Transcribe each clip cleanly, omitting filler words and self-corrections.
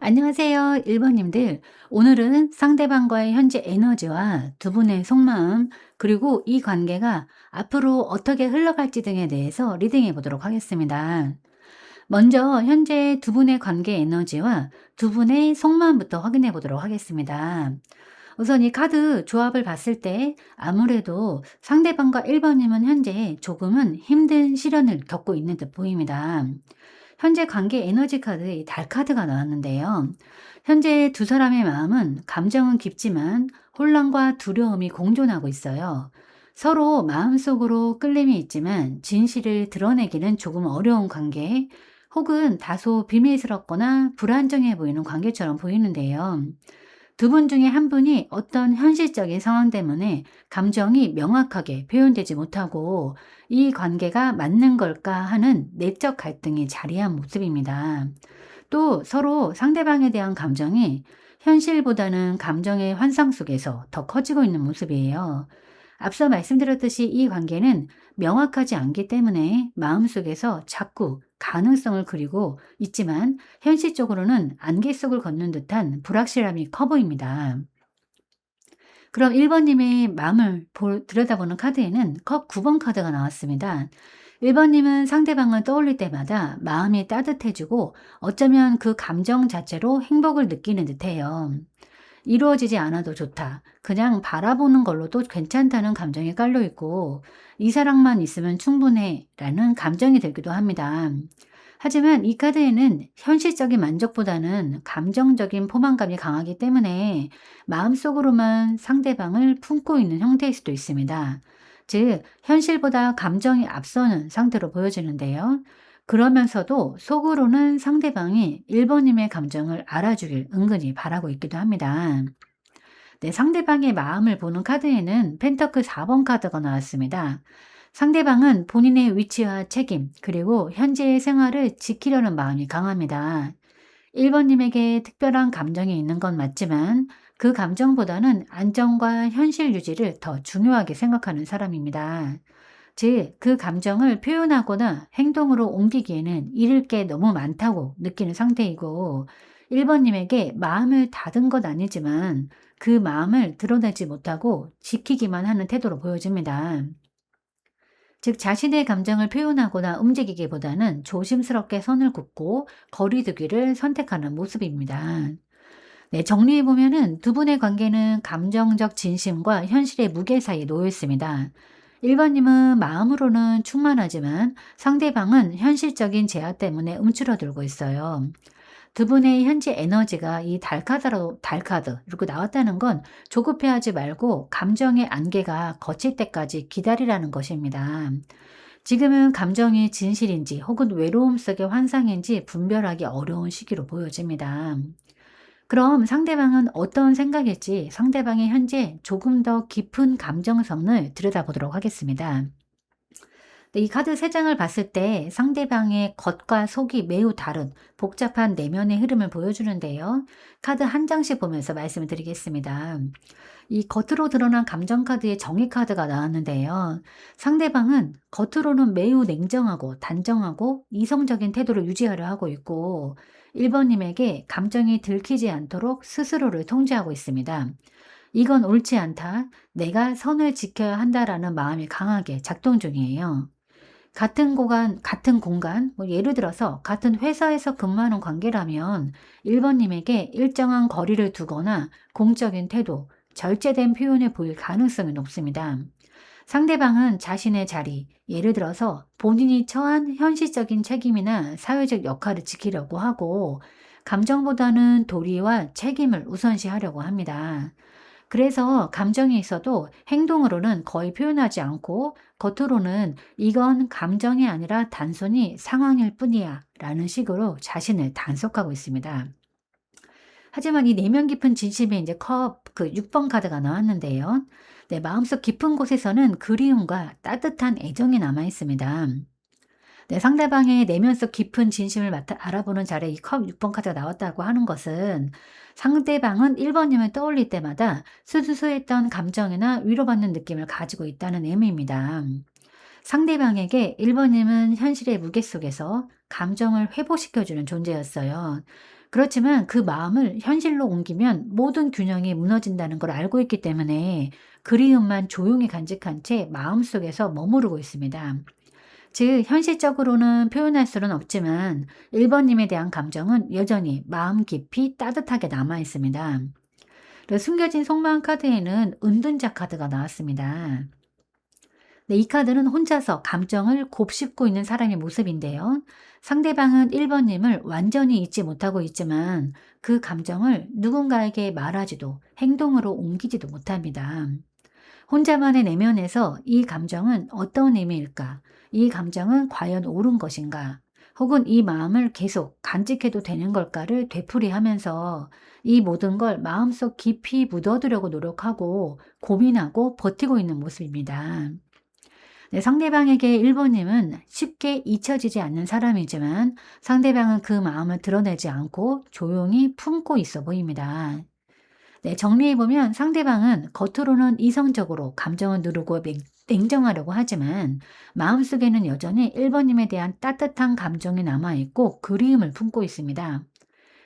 안녕하세요, 1번님들. 오늘은 상대방과의 현재 에너지와 두 분의 속마음, 그리고 이 관계가 앞으로 어떻게 흘러갈지 등에 대해서 리딩해 보도록 하겠습니다. 먼저 현재 두 분의 관계 에너지와 두 분의 속마음부터 확인해 보도록 하겠습니다. 우선 이 카드 조합을 봤을 때 아무래도 상대방과 1번님은 현재 조금은 힘든 시련을 겪고 있는 듯 보입니다. 현재 관계 에너지 카드 이 달 카드가 나왔는데요. 현재 두 사람의 마음은 감정은 깊지만 혼란과 두려움이 공존하고 있어요. 서로 마음속으로 끌림이 있지만 진실을 드러내기는 조금 어려운 관계, 혹은 다소 비밀스럽거나 불안정해 보이는 관계처럼 보이는데요. 두 분 중에 한 분이 어떤 현실적인 상황 때문에 감정이 명확하게 표현되지 못하고 이 관계가 맞는 걸까 하는 내적 갈등이 자리한 모습입니다. 또 서로 상대방에 대한 감정이 현실보다는 감정의 환상 속에서 더 커지고 있는 모습이에요. 앞서 말씀드렸듯이 이 관계는 명확하지 않기 때문에 마음속에서 자꾸 가능성을 그리고 있지만 현실적으로는 안개 속을 걷는 듯한 불확실함이 커 보입니다. 그럼 1번님의 마음을 들여다보는 카드에는 컵 9번 카드가 나왔습니다. 1번님은 상대방을 떠올릴 때마다 마음이 따뜻해지고 어쩌면 그 감정 자체로 행복을 느끼는 듯해요. 이루어지지 않아도 좋다. 그냥 바라보는 걸로도 괜찮다는 감정이 깔려 있고, 이 사랑만 있으면 충분해. 라는 감정이 들기도 합니다. 하지만 이 카드에는 현실적인 만족보다는 감정적인 포만감이 강하기 때문에 마음속으로만 상대방을 품고 있는 형태일 수도 있습니다. 즉, 현실보다 감정이 앞서는 상태로 보여지는데요. 그러면서도 속으로는 상대방이 1번님의 감정을 알아주길 은근히 바라고 있기도 합니다. 네, 상대방의 마음을 보는 카드에는 펜터클 4번 카드가 나왔습니다. 상대방은 본인의 위치와 책임, 그리고 현재의 생활을 지키려는 마음이 강합니다. 1번님에게 특별한 감정이 있는 건 맞지만 그 감정보다는 안정과 현실 유지를 더 중요하게 생각하는 사람입니다. 즉, 그 감정을 표현하거나 행동으로 옮기기에는 잃을 게 너무 많다고 느끼는 상태이고, 1번님에게 마음을 닫은 것 아니지만 그 마음을 드러내지 못하고 지키기만 하는 태도로 보여집니다. 즉, 자신의 감정을 표현하거나 움직이기보다는 조심스럽게 선을 긋고 거리 두기를 선택하는 모습입니다. 네, 정리해보면은 두 분의 관계는 감정적 진심과 현실의 무게 사이에 놓여 있습니다. 1번님은 마음으로는 충만하지만 상대방은 현실적인 제약 때문에 움츠러들고 있어요. 두 분의 현재 에너지가 이 달카드 이렇게 나왔다는 건 조급해하지 말고 감정의 안개가 거칠 때까지 기다리라는 것입니다. 지금은 감정이 진실인지 혹은 외로움 속의 환상인지 분별하기 어려운 시기로 보여집니다. 그럼 상대방은 어떤 생각일지 상대방의 현재 조금 더 깊은 감정선을 들여다보도록 하겠습니다. 네, 이 카드 3장을 봤을 때 상대방의 겉과 속이 매우 다른 복잡한 내면의 흐름을 보여주는데요. 카드 한 장씩 보면서 말씀을 드리겠습니다. 이 겉으로 드러난 감정 카드의 정의 카드가 나왔는데요. 상대방은 겉으로는 매우 냉정하고 단정하고 이성적인 태도를 유지하려 하고 있고, 1번님에게 감정이 들키지 않도록 스스로를 통제하고 있습니다. 이건 옳지 않다. 내가 선을 지켜야 한다라는 마음이 강하게 작동 중이에요. 같은 공간, 뭐 예를 들어서 같은 회사에서 근무하는 관계라면 1번님에게 일정한 거리를 두거나 공적인 태도, 절제된 표현을 보일 가능성이 높습니다. 상대방은 자신의 자리, 예를 들어서 본인이 처한 현실적인 책임이나 사회적 역할을 지키려고 하고, 감정보다는 도리와 책임을 우선시하려고 합니다. 그래서 감정이 있어도 행동으로는 거의 표현하지 않고 겉으로는 이건 감정이 아니라 단순히 상황일 뿐이야 라는 식으로 자신을 단속하고 있습니다. 하지만 이 내면 깊은 진심에 이제 컵 6번 카드가 나왔는데요. 네, 마음속 깊은 곳에서는 그리움과 따뜻한 애정이 남아 있습니다. 네, 상대방의 내면 속 깊은 진심을 알아보는 자리에 이 컵 6번 카드가 나왔다고 하는 것은 상대방은 1번님을 떠올릴 때마다 수수수했던 감정이나 위로받는 느낌을 가지고 있다는 의미입니다. 상대방에게 1번님은 현실의 무게 속에서 감정을 회복시켜주는 존재였어요. 그렇지만 그 마음을 현실로 옮기면 모든 균형이 무너진다는 걸 알고 있기 때문에 그리움만 조용히 간직한 채 마음속에서 머무르고 있습니다. 즉, 현실적으로는 표현할 수는 없지만 1번님에 대한 감정은 여전히 마음 깊이 따뜻하게 남아 있습니다. 그래서 숨겨진 속마음 카드에는 은둔자 카드가 나왔습니다. 네, 이 카드는 혼자서 감정을 곱씹고 있는 사람의 모습인데요. 상대방은 1번님을 완전히 잊지 못하고 있지만 그 감정을 누군가에게 말하지도 행동으로 옮기지도 못합니다. 혼자만의 내면에서 이 감정은 어떤 의미일까? 이 감정은 과연 옳은 것인가? 혹은 이 마음을 계속 간직해도 되는 걸까를 되풀이하면서 이 모든 걸 마음속 깊이 묻어두려고 노력하고 고민하고 버티고 있는 모습입니다. 네, 상대방에게 1번님은 쉽게 잊혀지지 않는 사람이지만 상대방은 그 마음을 드러내지 않고 조용히 품고 있어 보입니다. 네, 정리해보면 상대방은 겉으로는 이성적으로 감정을 누르고 냉정하려고 하지만 마음속에는 여전히 1번님에 대한 따뜻한 감정이 남아있고 그리움을 품고 있습니다.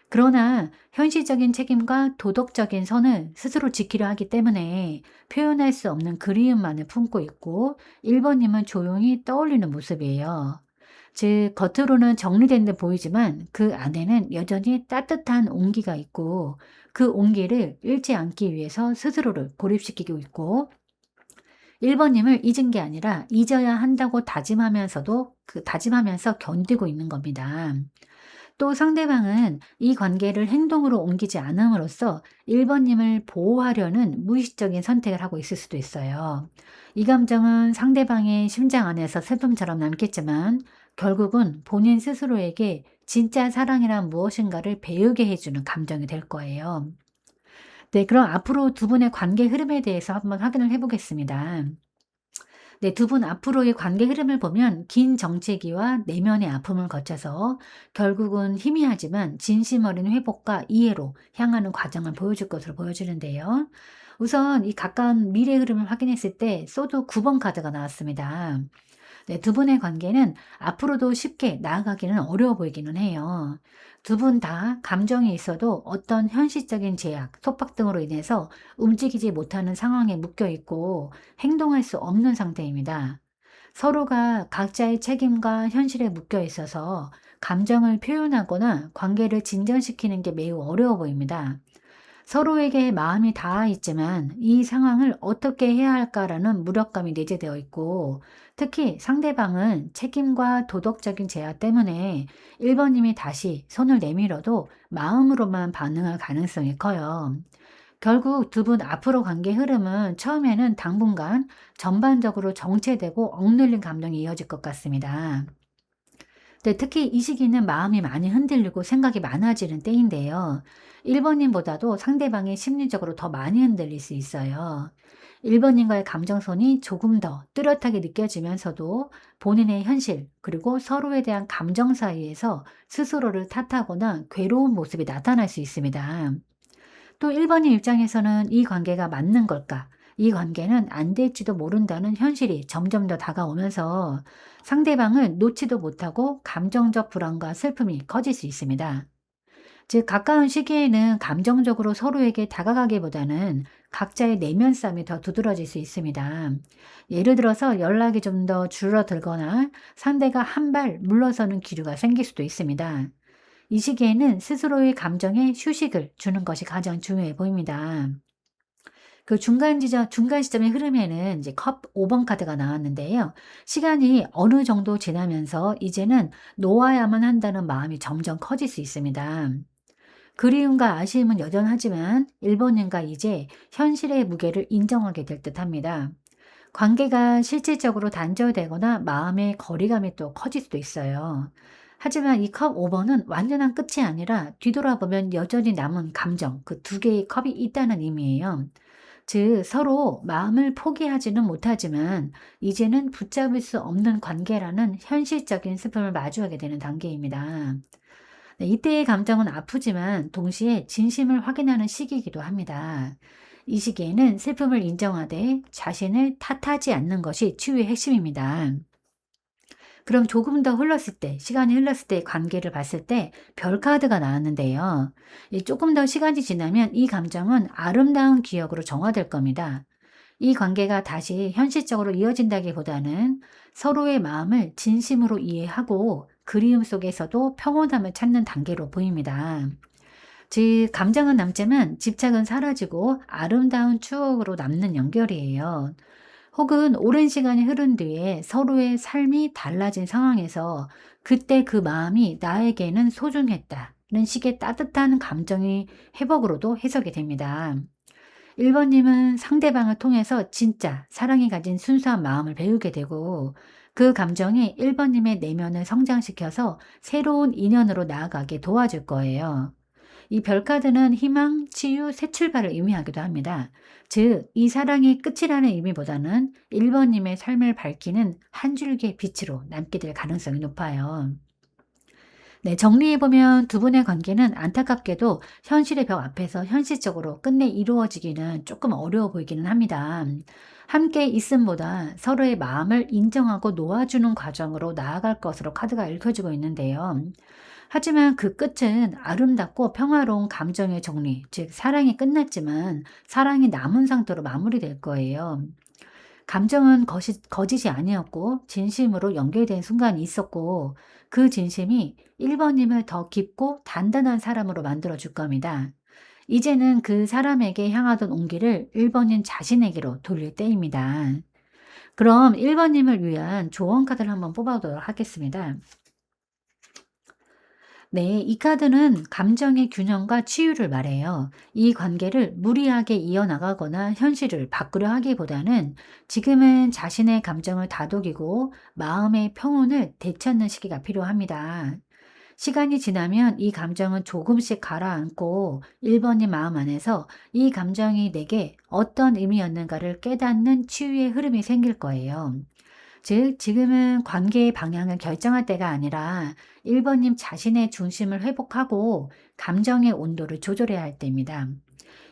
그러나 현실적인 책임과 도덕적인 선을 스스로 지키려 하기 때문에 표현할 수 없는 그리움만을 품고 있고 1번님은 조용히 떠올리는 모습이에요. 즉, 겉으로는 정리된 듯 보이지만 그 안에는 여전히 따뜻한 온기가 있고 그 온기를 잃지 않기 위해서 스스로를 고립시키고 있고 1번님을 잊은 게 아니라 잊어야 한다고 다짐하면서 견디고 있는 겁니다. 또 상대방은 이 관계를 행동으로 옮기지 않음으로써 1번님을 보호하려는 무의식적인 선택을 하고 있을 수도 있어요. 이 감정은 상대방의 심장 안에서 슬픔처럼 남겠지만 결국은 본인 스스로에게 진짜 사랑이란 무엇인가를 배우게 해주는 감정이 될 거예요. 네, 그럼 앞으로 두 분의 관계 흐름에 대해서 한번 확인을 해보겠습니다. 네, 두 분 앞으로의 관계 흐름을 보면 긴 정체기와 내면의 아픔을 거쳐서 결국은 희미하지만 진심 어린 회복과 이해로 향하는 과정을 보여줄 것으로 보여지는데요. 우선 이 가까운 미래 흐름을 확인했을 때 소드 9번 카드가 나왔습니다. 네, 두 분의 관계는 앞으로도 쉽게 나아가기는 어려워 보이기는 해요. 두 분 다 감정이 있어도 어떤 현실적인 제약, 속박 등으로 인해서 움직이지 못하는 상황에 묶여 있고 행동할 수 없는 상태입니다. 서로가 각자의 책임과 현실에 묶여 있어서 감정을 표현하거나 관계를 진전시키는 게 매우 어려워 보입니다. 서로에게 마음이 닿아 있지만 이 상황을 어떻게 해야 할까라는 무력감이 내재되어 있고 특히 상대방은 책임과 도덕적인 제약 때문에 1번님이 다시 손을 내밀어도 마음으로만 반응할 가능성이 커요. 결국 두 분 앞으로 관계 흐름은 처음에는 당분간 전반적으로 정체되고 억눌린 감정이 이어질 것 같습니다. 네, 특히 이 시기는 마음이 많이 흔들리고 생각이 많아지는 때인데요. 1번님보다도 상대방이 심리적으로 더 많이 흔들릴 수 있어요. 1번님과의 감정선이 조금 더 뚜렷하게 느껴지면서도 본인의 현실, 그리고 서로에 대한 감정 사이에서 스스로를 탓하거나 괴로운 모습이 나타날 수 있습니다. 또 1번님 입장에서는 이 관계가 맞는 걸까? 이 관계는 안 될지도 모른다는 현실이 점점 더 다가오면서 상대방을 놓지도 못하고 감정적 불안과 슬픔이 커질 수 있습니다. 즉, 가까운 시기에는 감정적으로 서로에게 다가가기보다는 각자의 내면 싸움이 더 두드러질 수 있습니다. 예를 들어서 연락이 좀 더 줄어들거나 상대가 한 발 물러서는 기류가 생길 수도 있습니다. 이 시기에는 스스로의 감정에 휴식을 주는 것이 가장 중요해 보입니다. 그 중간 시점의 흐름에는 이제 컵 5번 카드가 나왔는데요. 시간이 어느 정도 지나면서 이제는 놓아야만 한다는 마음이 점점 커질 수 있습니다. 그리움과 아쉬움은 여전하지만 1번님과 이제 현실의 무게를 인정하게 될 듯합니다. 관계가 실질적으로 단절되거나 마음의 거리감이 또 커질 수도 있어요. 하지만 이 컵 5번은 완전한 끝이 아니라 뒤돌아보면 여전히 남은 감정, 그 두 개의 컵이 있다는 의미예요. 즉, 서로 마음을 포기하지는 못하지만 이제는 붙잡을 수 없는 관계라는 현실적인 슬픔을 마주하게 되는 단계입니다. 네, 이때의 감정은 아프지만 동시에 진심을 확인하는 시기이기도 합니다. 이 시기에는 슬픔을 인정하되 자신을 탓하지 않는 것이 치유의 핵심입니다. 그럼 조금 더 흘렀을 때, 시간이 흘렀을 때 관계를 봤을 때 별 카드가 나왔는데요. 이 조금 더 시간이 지나면 이 감정은 아름다운 기억으로 정화될 겁니다. 이 관계가 다시 현실적으로 이어진다기보다는 서로의 마음을 진심으로 이해하고 그리움 속에서도 평온함을 찾는 단계로 보입니다. 즉, 감정은 남지만 집착은 사라지고 아름다운 추억으로 남는 연결이에요. 혹은 오랜 시간이 흐른 뒤에 서로의 삶이 달라진 상황에서 그때 그 마음이 나에게는 소중했다는 식의 따뜻한 감정의 회복으로도 해석이 됩니다. 1번님은 상대방을 통해서 진짜 사랑이 가진 순수한 마음을 배우게 되고 그 감정이 1번님의 내면을 성장시켜서 새로운 인연으로 나아가게 도와줄 거예요. 이 별카드는 희망, 치유, 새 출발을 의미하기도 합니다. 즉, 이 사랑이 끝이라는 의미보다는 1번님의 삶을 밝히는 한 줄기의 빛으로 남게 될 가능성이 높아요. 네, 정리해보면 두 분의 관계는 안타깝게도 현실의 벽 앞에서 현실적으로 끝내 이루어지기는 조금 어려워 보이기는 합니다. 함께 있음보다 서로의 마음을 인정하고 놓아주는 과정으로 나아갈 것으로 카드가 읽혀지고 있는데요. 하지만 그 끝은 아름답고 평화로운 감정의 정리, 즉 사랑이 끝났지만 사랑이 남은 상태로 마무리될 거예요. 감정은 거짓이 아니었고 진심으로 연결된 순간이 있었고 그 진심이 1번님을 더 깊고 단단한 사람으로 만들어 줄 겁니다. 이제는 그 사람에게 향하던 온기를 1번님 자신에게로 돌릴 때입니다. 그럼 1번님을 위한 조언 카드를 한번 뽑아보도록 하겠습니다. 네, 이 카드는 감정의 균형과 치유를 말해요. 이 관계를 무리하게 이어나가거나 현실을 바꾸려 하기보다는 지금은 자신의 감정을 다독이고 마음의 평온을 되찾는 시기가 필요합니다. 시간이 지나면 이 감정은 조금씩 가라앉고 1번님 마음 안에서 이 감정이 내게 어떤 의미였는가를 깨닫는 치유의 흐름이 생길 거예요. 즉, 지금은 관계의 방향을 결정할 때가 아니라 1번님 자신의 중심을 회복하고 감정의 온도를 조절해야 할 때입니다.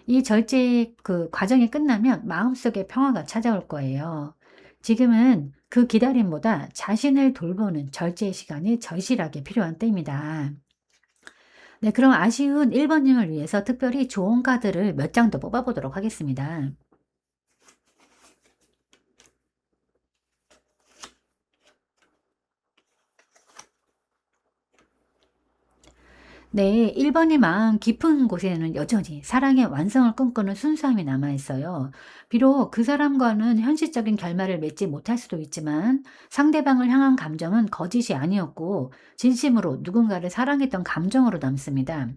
이 절제의 그 과정이 끝나면 마음속에 평화가 찾아올 거예요. 지금은 그 기다림보다 자신을 돌보는 절제의 시간이 절실하게 필요한 때입니다. 네, 그럼 아쉬운 1번님을 위해서 특별히 좋은 카드를 몇 장 더 뽑아보도록 하겠습니다. 네, 1번이 마음 깊은 곳에는 여전히 사랑의 완성을 꿈꾸는 순수함이 남아있어요. 비록 그 사람과는 현실적인 결말을 맺지 못할 수도 있지만 상대방을 향한 감정은 거짓이 아니었고 진심으로 누군가를 사랑했던 감정으로 남습니다.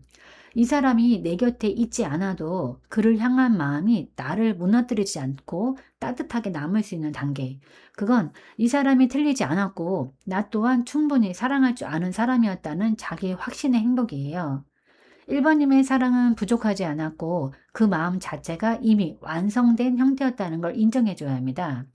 이 사람이 내 곁에 있지 않아도 그를 향한 마음이 나를 무너뜨리지 않고 따뜻하게 남을 수 있는 단계. 그건 이 사람이 틀리지 않았고 나 또한 충분히 사랑할 줄 아는 사람이었다는 자기의 확신의 행복이에요. 1번님의 사랑은 부족하지 않았고 그 마음 자체가 이미 완성된 형태였다는 걸 인정해 줘야 합니다.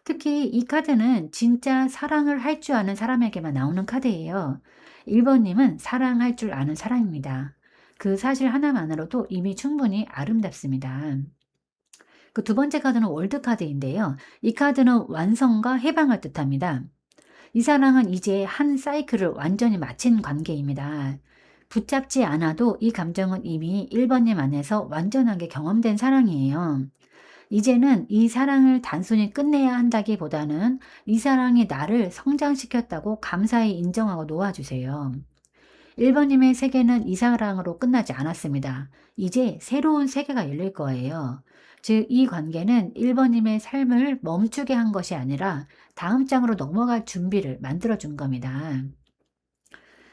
특히 이 카드는 진짜 사랑을 할 줄 아는 사람에게만 나오는 카드예요. 1번님은 사랑할 줄 아는 사람입니다. 그 사실 하나만으로도 이미 충분히 아름답습니다. 그 두 번째 카드는 월드 카드인데요. 이 카드는 완성과 해방을 뜻합니다. 이 사랑은 이제 한 사이클을 완전히 마친 관계입니다. 붙잡지 않아도 이 감정은 이미 1번님 안에서 완전하게 경험된 사랑이에요. 이제는 이 사랑을 단순히 끝내야 한다기보다는 이 사랑이 나를 성장시켰다고 감사히 인정하고 놓아주세요. 1번님의 세계는 이 사랑으로 끝나지 않았습니다. 이제 새로운 세계가 열릴 거예요. 즉, 이 관계는 1번님의 삶을 멈추게 한 것이 아니라 다음 장으로 넘어갈 준비를 만들어준 겁니다.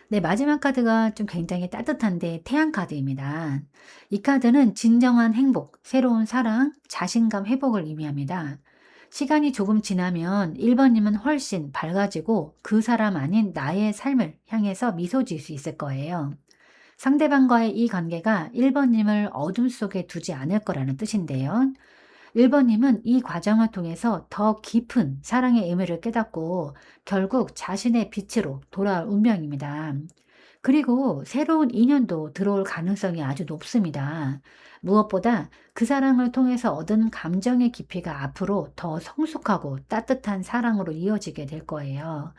네, 마지막 카드가 좀 굉장히 따뜻한데 태양 카드입니다. 이 카드는 진정한 행복, 새로운 사랑, 자신감 회복을 의미합니다. 시간이 조금 지나면 1번님은 훨씬 밝아지고 그 사람 아닌 나의 삶을 향해서 미소 지을 수 있을 거예요. 상대방과의 이 관계가 1번님을 어둠 속에 두지 않을 거라는 뜻인데요. 1번님은 이 과정을 통해서 더 깊은 사랑의 의미를 깨닫고 결국 자신의 빛으로 돌아올 운명입니다. 그리고 새로운 인연도 들어올 가능성이 아주 높습니다. 무엇보다 그 사랑을 통해서 얻은 감정의 깊이가 앞으로 더 성숙하고 따뜻한 사랑으로 이어지게 될 거예요.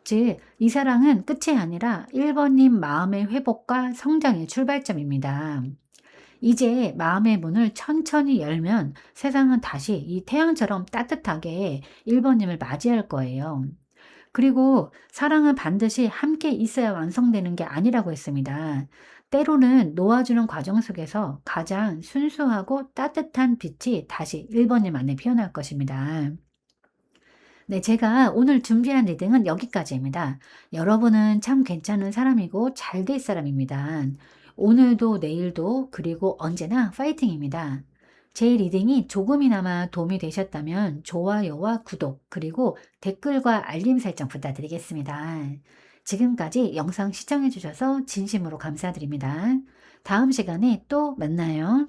즉, 이 사랑은 끝이 아니라 1번님 마음의 회복과 성장의 출발점입니다. 이제 마음의 문을 천천히 열면 세상은 다시 이 태양처럼 따뜻하게 1번님을 맞이할 거예요. 그리고 사랑은 반드시 함께 있어야 완성되는 게 아니라고 했습니다. 때로는 놓아주는 과정 속에서 가장 순수하고 따뜻한 빛이 다시 1번님 안에 피어날 것입니다. 네, 제가 오늘 준비한 리딩은 여기까지입니다. 여러분은 참 괜찮은 사람이고 잘 될 사람입니다. 오늘도 내일도 그리고 언제나 파이팅입니다. 제 리딩이 조금이나마 도움이 되셨다면 좋아요와 구독 그리고 댓글과 알림 설정 부탁드리겠습니다. 지금까지 영상 시청해 주셔서 진심으로 감사드립니다. 다음 시간에 또 만나요.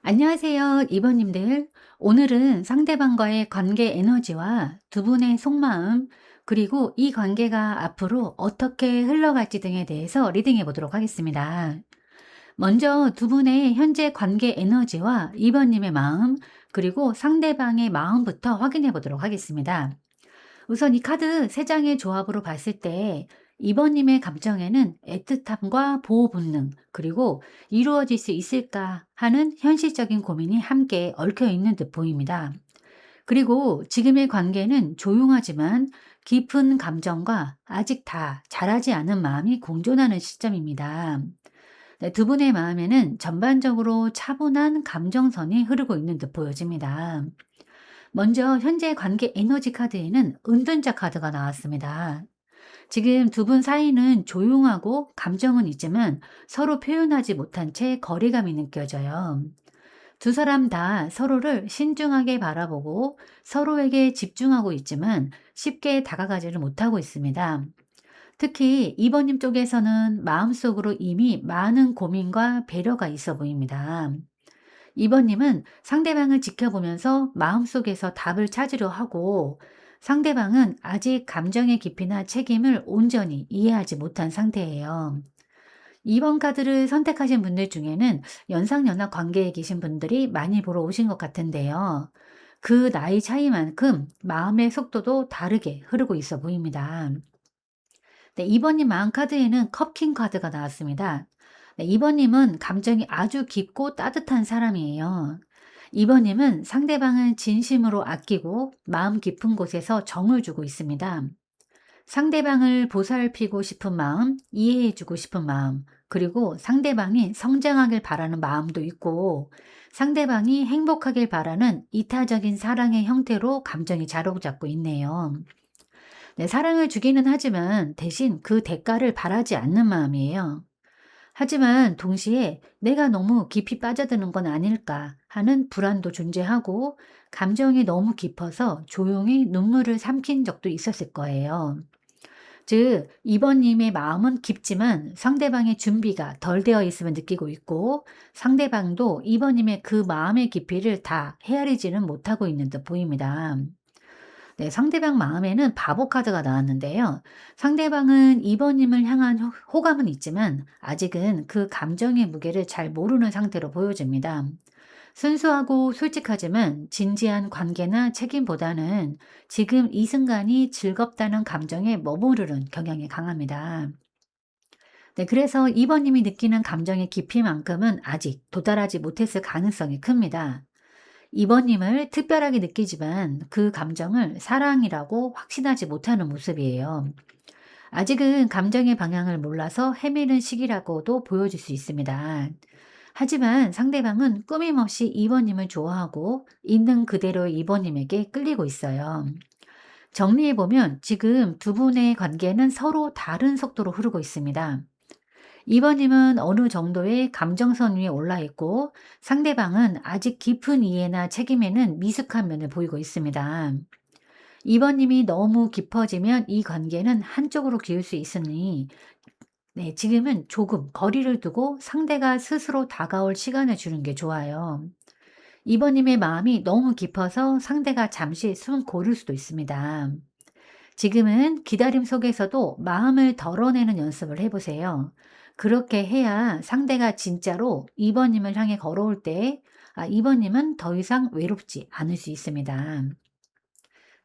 안녕하세요, 이번님들. 오늘은 상대방과의 관계 에너지와 두 분의 속마음, 그리고 이 관계가 앞으로 어떻게 흘러갈지 등에 대해서 리딩해 보도록 하겠습니다. 먼저 두 분의 현재 관계 에너지와 이번님의 마음, 그리고 상대방의 마음부터 확인해 보도록 하겠습니다. 우선 이 카드 세 장의 조합으로 봤을 때 이번님의 감정에는 애틋함과 보호 본능, 그리고 이루어질 수 있을까 하는 현실적인 고민이 함께 얽혀 있는 듯 보입니다. 그리고 지금의 관계는 조용하지만 깊은 감정과 아직 다 자라지 않은 마음이 공존하는 시점입니다. 네, 두 분의 마음에는 전반적으로 차분한 감정선이 흐르고 있는 듯 보여집니다. 먼저 현재 관계 에너지 카드에는 은둔자 카드가 나왔습니다. 지금 두 분 사이는 조용하고 감정은 있지만 서로 표현하지 못한 채 거리감이 느껴져요. 두 사람 다 서로를 신중하게 바라보고 서로에게 집중하고 있지만 쉽게 다가가지를 못하고 있습니다. 특히 이번님 쪽에서는 마음속으로 이미 많은 고민과 배려가 있어 보입니다. 이번님은 상대방을 지켜보면서 마음속에서 답을 찾으려 하고 상대방은 아직 감정의 깊이나 책임을 온전히 이해하지 못한 상태예요. 2번 카드를 선택하신 분들 중에는 연상연하 관계에 계신 분들이 많이 보러 오신 것 같은데요. 그 나이 차이만큼 마음의 속도도 다르게 흐르고 있어 보입니다. 네, 2번님 마음 카드에는 컵킹 카드가 나왔습니다. 네, 2번님은 감정이 아주 깊고 따뜻한 사람이에요. 2번님은 상대방을 진심으로 아끼고 마음 깊은 곳에서 정을 주고 있습니다. 상대방을 보살피고 싶은 마음, 이해해주고 싶은 마음, 그리고 상대방이 성장하길 바라는 마음도 있고, 상대방이 행복하길 바라는 이타적인 사랑의 형태로 감정이 자로잡고 있네요. 네, 사랑을 주기는 하지만 대신 그 대가를 바라지 않는 마음이에요. 하지만 동시에 내가 너무 깊이 빠져드는 건 아닐까 하는 불안도 존재하고 감정이 너무 깊어서 조용히 눈물을 삼킨 적도 있었을 거예요. 즉, 이번님의 마음은 깊지만 상대방의 준비가 덜 되어 있음을 느끼고 있고 상대방도 이번님의 그 마음의 깊이를 다 헤아리지는 못하고 있는 듯 보입니다. 네, 상대방 마음에는 바보 카드가 나왔는데요. 상대방은 2번님을 향한 호감은 있지만 아직은 그 감정의 무게를 잘 모르는 상태로 보여집니다. 순수하고 솔직하지만 진지한 관계나 책임보다는 지금 이 순간이 즐겁다는 감정에 머무르는 경향이 강합니다. 네, 그래서 2번님이 느끼는 감정의 깊이만큼은 아직 도달하지 못했을 가능성이 큽니다. 이번님을 특별하게 느끼지만 그 감정을 사랑이라고 확신하지 못하는 모습이에요. 아직은 감정의 방향을 몰라서 헤매는 시기라고도 보여질 수 있습니다. 하지만 상대방은 꾸밈없이 이번님을 좋아하고 있는 그대로의 이번님에게 끌리고 있어요. 정리해보면 지금 두 분의 관계는 서로 다른 속도로 흐르고 있습니다. 이번님은 어느 정도의 감정선 위에 올라 있고 상대방은 아직 깊은 이해나 책임에는 미숙한 면을 보이고 있습니다. 이번님이 너무 깊어지면 이 관계는 한쪽으로 기울 수 있으니 네, 지금은 조금 거리를 두고 상대가 스스로 다가올 시간을 주는 게 좋아요. 이번님의 마음이 너무 깊어서 상대가 잠시 숨 고를 수도 있습니다. 지금은 기다림 속에서도 마음을 덜어내는 연습을 해보세요. 그렇게 해야 상대가 진짜로 2번님을 향해 걸어올 때 2번님은 더 이상 외롭지 않을 수 있습니다.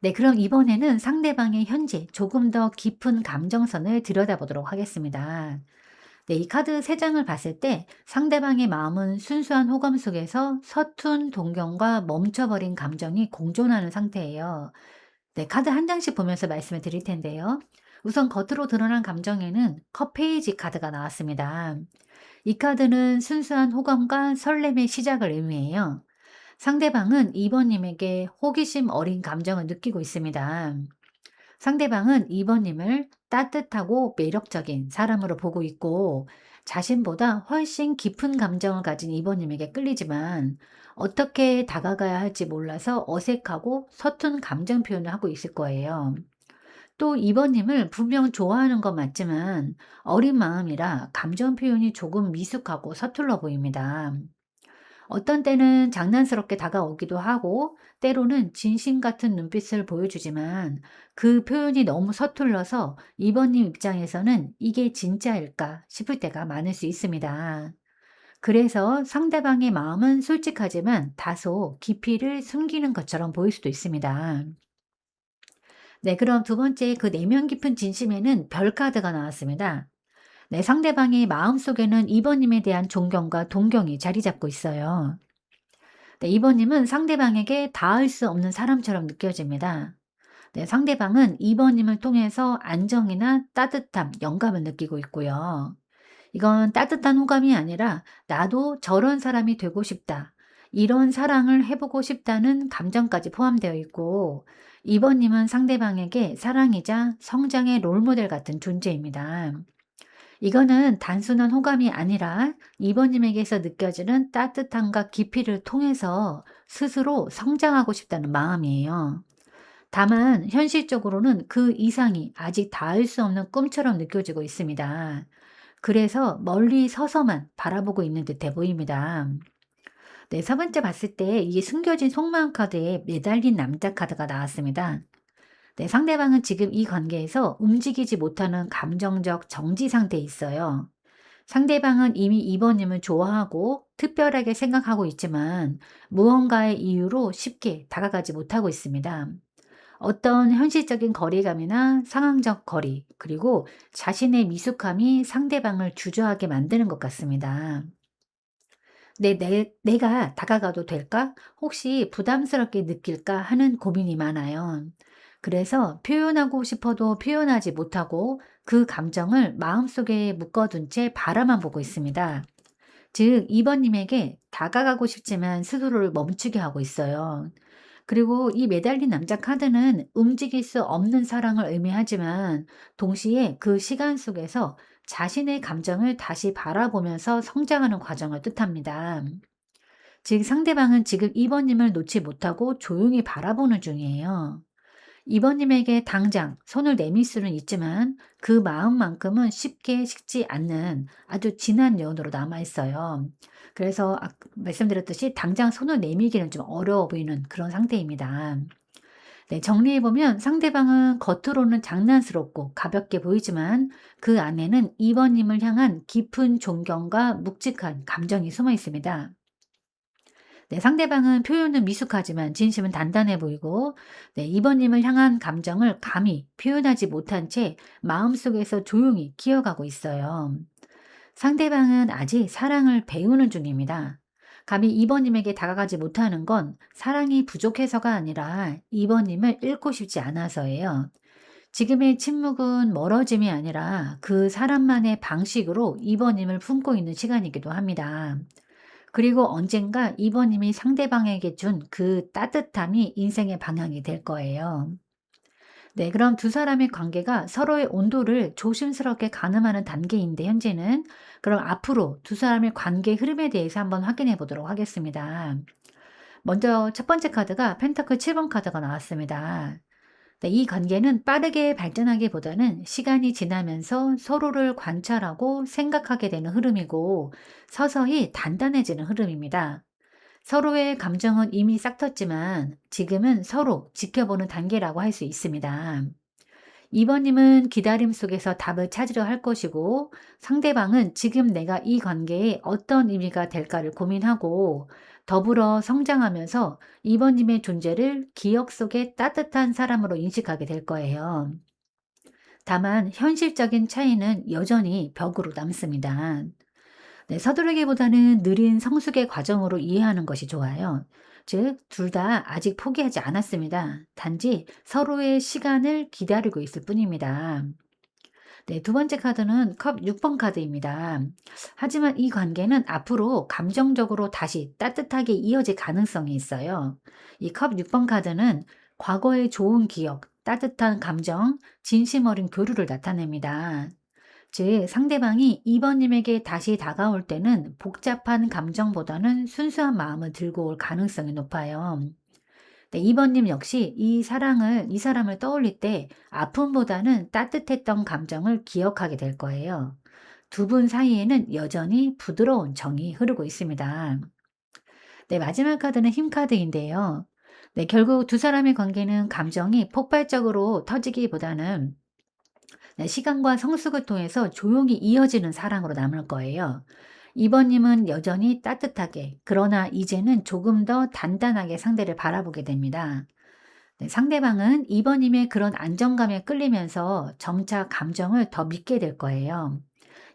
네, 그럼 이번에는 상대방의 현재 조금 더 깊은 감정선을 들여다보도록 하겠습니다. 네, 이 카드 3장을 봤을 때 상대방의 마음은 순수한 호감 속에서 서툰 동경과 멈춰버린 감정이 공존하는 상태예요. 네, 카드 한 장씩 보면서 말씀을 드릴 텐데요. 우선 겉으로 드러난 감정에는 컵페이지 카드가 나왔습니다. 이 카드는 순수한 호감과 설렘의 시작을 의미해요. 상대방은 2번님에게 호기심 어린 감정을 느끼고 있습니다. 상대방은 2번님을 따뜻하고 매력적인 사람으로 보고 있고 자신보다 훨씬 깊은 감정을 가진 2번님에게 끌리지만 어떻게 다가가야 할지 몰라서 어색하고 서툰 감정 표현을 하고 있을 거예요. 또 2번님을 분명 좋아하는 건 맞지만 어린 마음이라 감정 표현이 조금 미숙하고 서툴러 보입니다. 어떤 때는 장난스럽게 다가오기도 하고 때로는 진심 같은 눈빛을 보여주지만 그 표현이 너무 서툴러서 이번님 입장에서는 이게 진짜일까 싶을 때가 많을 수 있습니다. 그래서 상대방의 마음은 솔직하지만 다소 깊이를 숨기는 것처럼 보일 수도 있습니다. 네, 그럼 두 번째 그 내면 깊은 진심에는 별 카드가 나왔습니다. 네, 상대방의 마음속에는 이번님에 대한 존경과 동경이 자리 잡고 있어요. 네, 2번님은 상대방에게 닿을 수 없는 사람처럼 느껴집니다. 네, 상대방은 2번님을 통해서 안정이나 따뜻함, 영감을 느끼고 있고요. 이건 따뜻한 호감이 아니라 나도 저런 사람이 되고 싶다. 이런 사랑을 해보고 싶다는 감정까지 포함되어 있고 2번님은 상대방에게 사랑이자 성장의 롤모델 같은 존재입니다. 이거는 단순한 호감이 아니라 이번님에게서 느껴지는 따뜻함과 깊이를 통해서 스스로 성장하고 싶다는 마음이에요. 다만 현실적으로는 그 이상이 아직 닿을 수 없는 꿈처럼 느껴지고 있습니다. 그래서 멀리 서서만 바라보고 있는 듯해 보입니다. 네, 세 번째 봤을 때 이게 숨겨진 속마음 카드에 매달린 남자 카드가 나왔습니다. 네, 상대방은 지금 이 관계에서 움직이지 못하는 감정적 정지 상태에 있어요. 상대방은 이미 2번님을 좋아하고 특별하게 생각하고 있지만 무언가의 이유로 쉽게 다가가지 못하고 있습니다. 어떤 현실적인 거리감이나 상황적 거리, 그리고 자신의 미숙함이 상대방을 주저하게 만드는 것 같습니다. 내가 다가가도 될까? 혹시 부담스럽게 느낄까? 하는 고민이 많아요. 그래서 표현하고 싶어도 표현하지 못하고 그 감정을 마음속에 묶어둔 채 바라만 보고 있습니다. 즉, 2번님에게 다가가고 싶지만 스스로를 멈추게 하고 있어요. 그리고 이 매달린 남자 카드는 움직일 수 없는 사랑을 의미하지만 동시에 그 시간 속에서 자신의 감정을 다시 바라보면서 성장하는 과정을 뜻합니다. 즉, 상대방은 지금 2번님을 놓지 못하고 조용히 바라보는 중이에요. 2번님에게 당장 손을 내밀 수는 있지만 그 마음만큼은 쉽게 식지 않는 아주 진한 여운으로 남아있어요. 그래서 말씀드렸듯이 당장 손을 내밀기는 좀 어려워 보이는 그런 상태입니다. 네, 정리해보면 상대방은 겉으로는 장난스럽고 가볍게 보이지만 그 안에는 2번님을 향한 깊은 존경과 묵직한 감정이 숨어 있습니다. 네, 상대방은 표현은 미숙하지만 진심은 단단해 보이고, 네, 2번님을 향한 감정을 감히 표현하지 못한 채 마음속에서 조용히 키워가고 있어요. 상대방은 아직 사랑을 배우는 중입니다. 감히 2번님에게 다가가지 못하는 건 사랑이 부족해서가 아니라 2번님을 잃고 싶지 않아서예요. 지금의 침묵은 멀어짐이 아니라 그 사람만의 방식으로 2번님을 품고 있는 시간이기도 합니다. 그리고 언젠가 2번님이 상대방에게 준 그 따뜻함이 인생의 방향이 될 거예요. 네, 그럼 두 사람의 관계가 서로의 온도를 조심스럽게 가늠하는 단계인데 현재는 그럼 앞으로 두 사람의 관계 흐름에 대해서 한번 확인해 보도록 하겠습니다. 먼저 첫 번째 카드가 펜타클 7번 카드가 나왔습니다. 네, 이 관계는 빠르게 발전하기보다는 시간이 지나면서 서로를 관찰하고 생각하게 되는 흐름이고 서서히 단단해지는 흐름입니다. 서로의 감정은 이미 싹텄지만 지금은 서로 지켜보는 단계라고 할 수 있습니다. 2번님은 기다림 속에서 답을 찾으려 할 것이고, 상대방은 지금 내가 이 관계에 어떤 의미가 될까를 고민하고, 더불어 성장하면서 2번님의 존재를 기억 속의 따뜻한 사람으로 인식하게 될 거예요. 다만 현실적인 차이는 여전히 벽으로 남습니다. 네, 서두르기보다는 느린 성숙의 과정으로 이해하는 것이 좋아요. 즉, 둘 다 아직 포기하지 않았습니다. 단지 서로의 시간을 기다리고 있을 뿐입니다. 네, 두 번째 카드는 컵 6번 카드입니다. 하지만 이 관계는 앞으로 감정적으로 다시 따뜻하게 이어질 가능성이 있어요. 이 컵 6번 카드는 과거의 좋은 기억, 따뜻한 감정, 진심 어린 교류를 나타냅니다. 즉, 상대방이 2번님에게 다시 다가올 때는 복잡한 감정보다는 순수한 마음을 들고 올 가능성이 높아요. 네, 2번님 역시 이 사람을 떠올릴 때 아픔보다는 따뜻했던 감정을 기억하게 될 거예요. 두 분 사이에는 여전히 부드러운 정이 흐르고 있습니다. 네, 마지막 카드는 힘 카드인데요. 네, 결국 두 사람의 관계는 감정이 폭발적으로 터지기보다는 네, 시간과 성숙을 통해서 조용히 이어지는 사랑으로 남을 거예요. 2번님은 여전히 따뜻하게, 그러나 이제는 조금 더 단단하게 상대를 바라보게 됩니다. 네, 상대방은 2번님의 그런 안정감에 끌리면서 점차 감정을 더 믿게 될 거예요.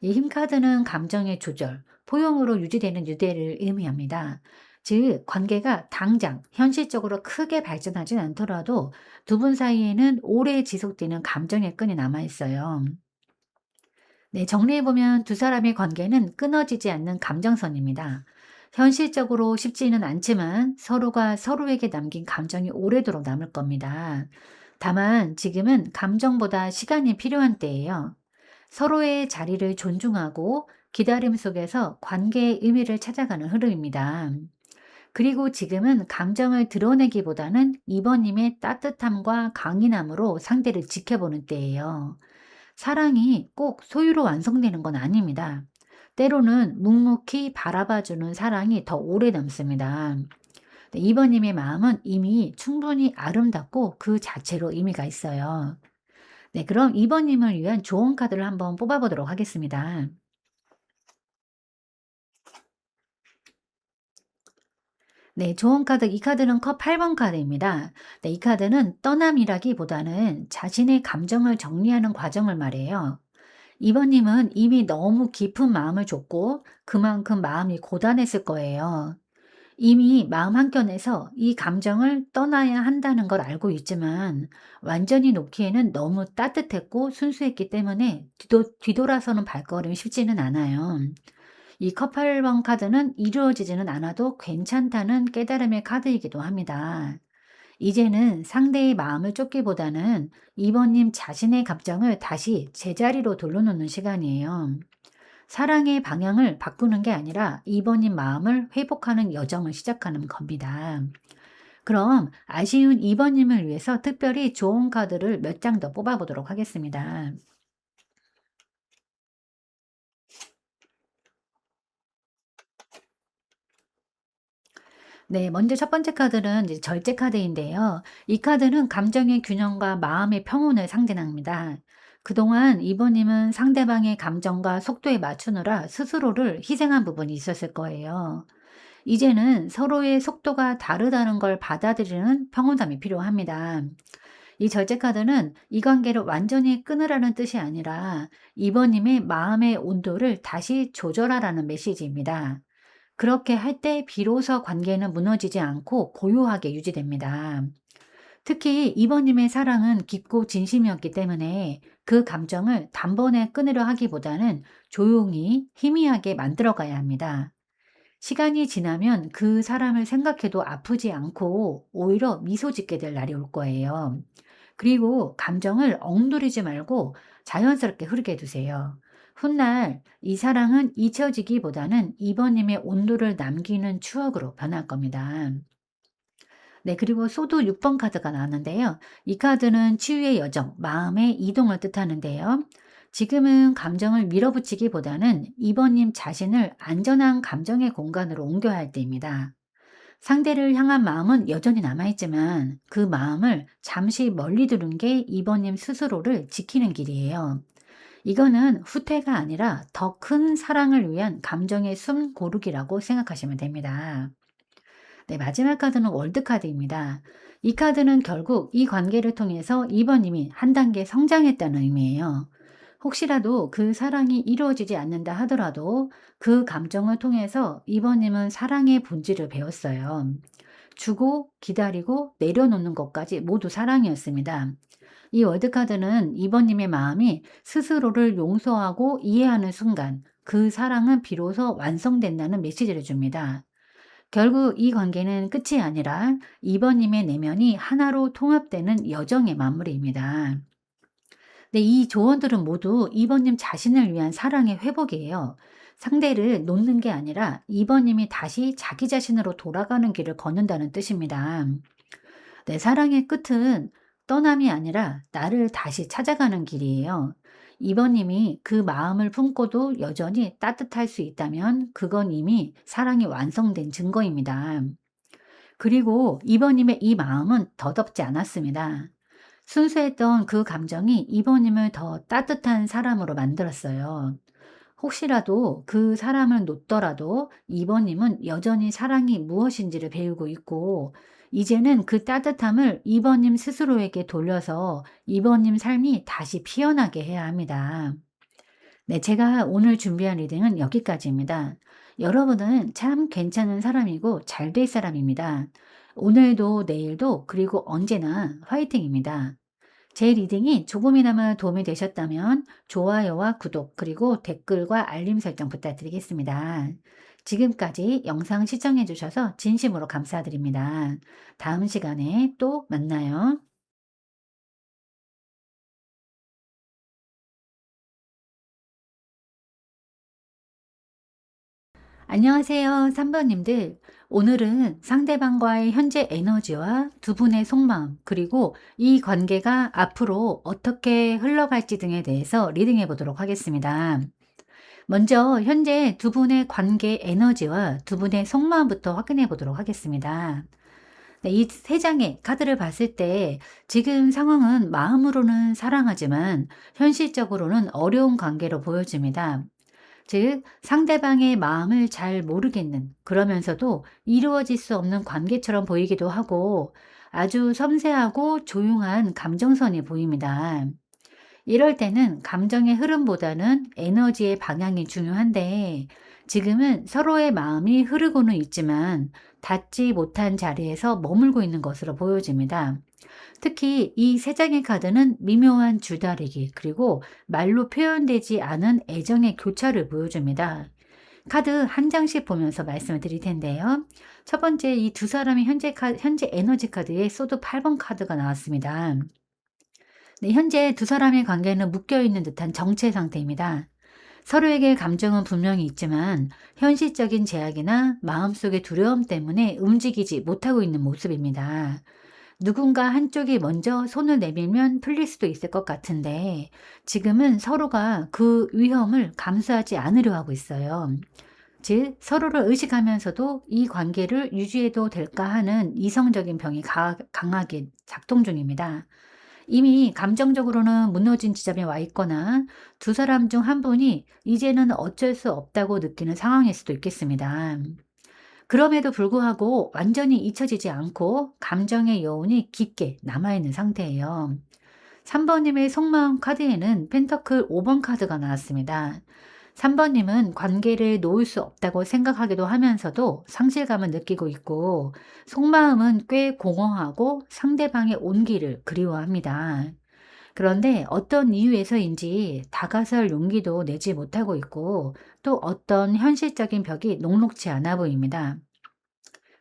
이 힘카드는 감정의 조절, 포용으로 유지되는 유대를 의미합니다. 즉, 관계가 당장 현실적으로 크게 발전하진 않더라도 두 분 사이에는 오래 지속되는 감정의 끈이 남아 있어요. 네, 정리해보면 두 사람의 관계는 끊어지지 않는 감정선입니다. 현실적으로 쉽지는 않지만 서로가 서로에게 남긴 감정이 오래도록 남을 겁니다. 다만 지금은 감정보다 시간이 필요한 때예요. 서로의 자리를 존중하고 기다림 속에서 관계의 의미를 찾아가는 흐름입니다. 그리고 지금은 감정을 드러내기보다는 이번님의 따뜻함과 강인함으로 상대를 지켜보는 때예요. 사랑이 꼭 소유로 완성되는 건 아닙니다. 때로는 묵묵히 바라봐주는 사랑이 더 오래 남습니다. 네, 이번님의 마음은 이미 충분히 아름답고 그 자체로 의미가 있어요. 네, 그럼 이번님을 위한 좋은 카드를 한번 뽑아보도록 하겠습니다. 네, 좋은 카드, 이 카드는 컵 8번 카드입니다. 네, 이 카드는 떠남이라기보다는 자신의 감정을 정리하는 과정을 말해요. 이번님은 이미 너무 깊은 마음을 줬고 그만큼 마음이 고단했을 거예요. 이미 마음 한켠에서 이 감정을 떠나야 한다는 걸 알고 있지만 완전히 놓기에는 너무 따뜻했고 순수했기 때문에 뒤돌아서는 발걸음이 쉽지는 않아요. 이 커플번 카드는 이루어지지는 않아도 괜찮다는 깨달음의 카드이기도 합니다. 이제는 상대의 마음을 쫓기보다는 이번님 자신의 감정을 다시 제자리로 돌려놓는 시간이에요. 사랑의 방향을 바꾸는 게 아니라 이번님 마음을 회복하는 여정을 시작하는 겁니다. 그럼 아쉬운 이번님을 위해서 특별히 좋은 카드를 몇 장 더 뽑아보도록 하겠습니다. 네, 먼저 첫 번째 카드는 이제 절제 카드인데요. 이 카드는 감정의 균형과 마음의 평온을 상징합니다. 그동안 이번님은 상대방의 감정과 속도에 맞추느라 스스로를 희생한 부분이 있었을 거예요. 이제는 서로의 속도가 다르다는 걸 받아들이는 평온함이 필요합니다. 이 절제 카드는 이 관계를 완전히 끊으라는 뜻이 아니라 이번님의 마음의 온도를 다시 조절하라는 메시지입니다. 그렇게 할 때 비로소 관계는 무너지지 않고 고요하게 유지됩니다. 특히 이번님의 사랑은 깊고 진심이었기 때문에 그 감정을 단번에 끊으려 하기보다는 조용히 희미하게 만들어 가야 합니다. 시간이 지나면 그 사람을 생각해도 아프지 않고 오히려 미소 짓게 될 날이 올 거예요. 그리고 감정을 억누르지 말고 자연스럽게 흐르게 두세요. 훗날 이 사랑은 잊혀지기보다는 이번님의 온도를 남기는 추억으로 변할 겁니다. 네, 그리고 소도 6번 카드가 나왔는데요. 이 카드는 치유의 여정, 마음의 이동을 뜻하는데요. 지금은 감정을 밀어붙이기보다는 이번님 자신을 안전한 감정의 공간으로 옮겨야 할 때입니다. 상대를 향한 마음은 여전히 남아있지만 그 마음을 잠시 멀리 두는 게 2번님 스스로를 지키는 길이에요. 이거는 후퇴가 아니라 더 큰 사랑을 위한 감정의 숨 고르기라고 생각하시면 됩니다. 네, 마지막 카드는 월드카드입니다. 이 카드는 결국 이 관계를 통해서 2번님이 한 단계 성장했다는 의미예요. 혹시라도 그 사랑이 이루어지지 않는다 하더라도 그 감정을 통해서 2번님은 사랑의 본질을 배웠어요. 주고 기다리고 내려놓는 것까지 모두 사랑이었습니다. 이 월드카드는 2번님의 마음이 스스로를 용서하고 이해하는 순간 그 사랑은 비로소 완성된다는 메시지를 줍니다. 결국 이 관계는 끝이 아니라 2번님의 내면이 하나로 통합되는 여정의 마무리입니다. 네, 이 조언들은 모두 2번님 자신을 위한 사랑의 회복이에요. 상대를 놓는 게 아니라 2번님이 다시 자기 자신으로 돌아가는 길을 걷는다는 뜻입니다. 네, 사랑의 끝은 떠남이 아니라 나를 다시 찾아가는 길이에요. 2번님이 그 마음을 품고도 여전히 따뜻할 수 있다면 그건 이미 사랑이 완성된 증거입니다. 그리고 2번님의 이 마음은 더덥지 않았습니다. 순수했던 그 감정이 2번님을 더 따뜻한 사람으로 만들었어요. 혹시라도 그 사람을 놓더라도 2번님은 여전히 사랑이 무엇인지를 배우고 있고, 이제는 그 따뜻함을 2번님 스스로에게 돌려서 2번님 삶이 다시 피어나게 해야 합니다. 네, 제가 오늘 준비한 리딩은 여기까지입니다. 여러분은 참 괜찮은 사람이고 잘 될 사람입니다. 오늘도 내일도 그리고 언제나 화이팅입니다. 제 리딩이 조금이나마 도움이 되셨다면 좋아요와 구독 그리고 댓글과 알림 설정 부탁드리겠습니다. 지금까지 영상 시청해 주셔서 진심으로 감사드립니다. 다음 시간에 또 만나요. 안녕하세요, 3번님들. 오늘은 상대방과의 현재 에너지와 두 분의 속마음, 그리고 이 관계가 앞으로 어떻게 흘러갈지 등에 대해서 리딩해 보도록 하겠습니다. 먼저 현재 두 분의 관계 에너지와 두 분의 속마음부터 확인해 보도록 하겠습니다. 네, 이 세 장의 카드를 봤을 때 지금 상황은 마음으로는 사랑하지만 현실적으로는 어려운 관계로 보여집니다. 즉, 상대방의 마음을 잘 모르겠는, 그러면서도 이루어질 수 없는 관계처럼 보이기도 하고 아주 섬세하고 조용한 감정선이 보입니다. 이럴 때는 감정의 흐름보다는 에너지의 방향이 중요한데, 지금은 서로의 마음이 흐르고는 있지만 닿지 못한 자리에서 머물고 있는 것으로 보여집니다. 특히 이 세 장의 카드는 미묘한 줄다리기, 그리고 말로 표현되지 않은 애정의 교차를 보여줍니다. 카드 한 장씩 보면서 말씀을 드릴 텐데요. 첫 번째, 이 두 사람의 현재 에너지 카드에 소드 8번 카드가 나왔습니다. 네, 현재 두 사람의 관계는 묶여있는 듯한 정체 상태입니다. 서로에게 감정은 분명히 있지만 현실적인 제약이나 마음속의 두려움 때문에 움직이지 못하고 있는 모습입니다. 누군가 한쪽이 먼저 손을 내밀면 풀릴 수도 있을 것 같은데 지금은 서로가 그 위험을 감수하지 않으려 하고 있어요. 즉, 서로를 의식하면서도 이 관계를 유지해도 될까 하는 이성적인 병이 강하게 작동 중입니다. 이미 감정적으로는 무너진 지점에 와 있거나 두 사람 중 한 분이 이제는 어쩔 수 없다고 느끼는 상황일 수도 있겠습니다. 그럼에도 불구하고 완전히 잊혀지지 않고 감정의 여운이 깊게 남아있는 상태예요. 3번님의 속마음 카드에는 펜터클 5번 카드가 나왔습니다. 3번님은 관계를 놓을 수 없다고 생각하기도 하면서도 상실감을 느끼고 있고, 속마음은 꽤 공허하고 상대방의 온기를 그리워합니다. 그런데 어떤 이유에서인지 다가설 용기도 내지 못하고 있고, 또 어떤 현실적인 벽이 녹록지 않아 보입니다.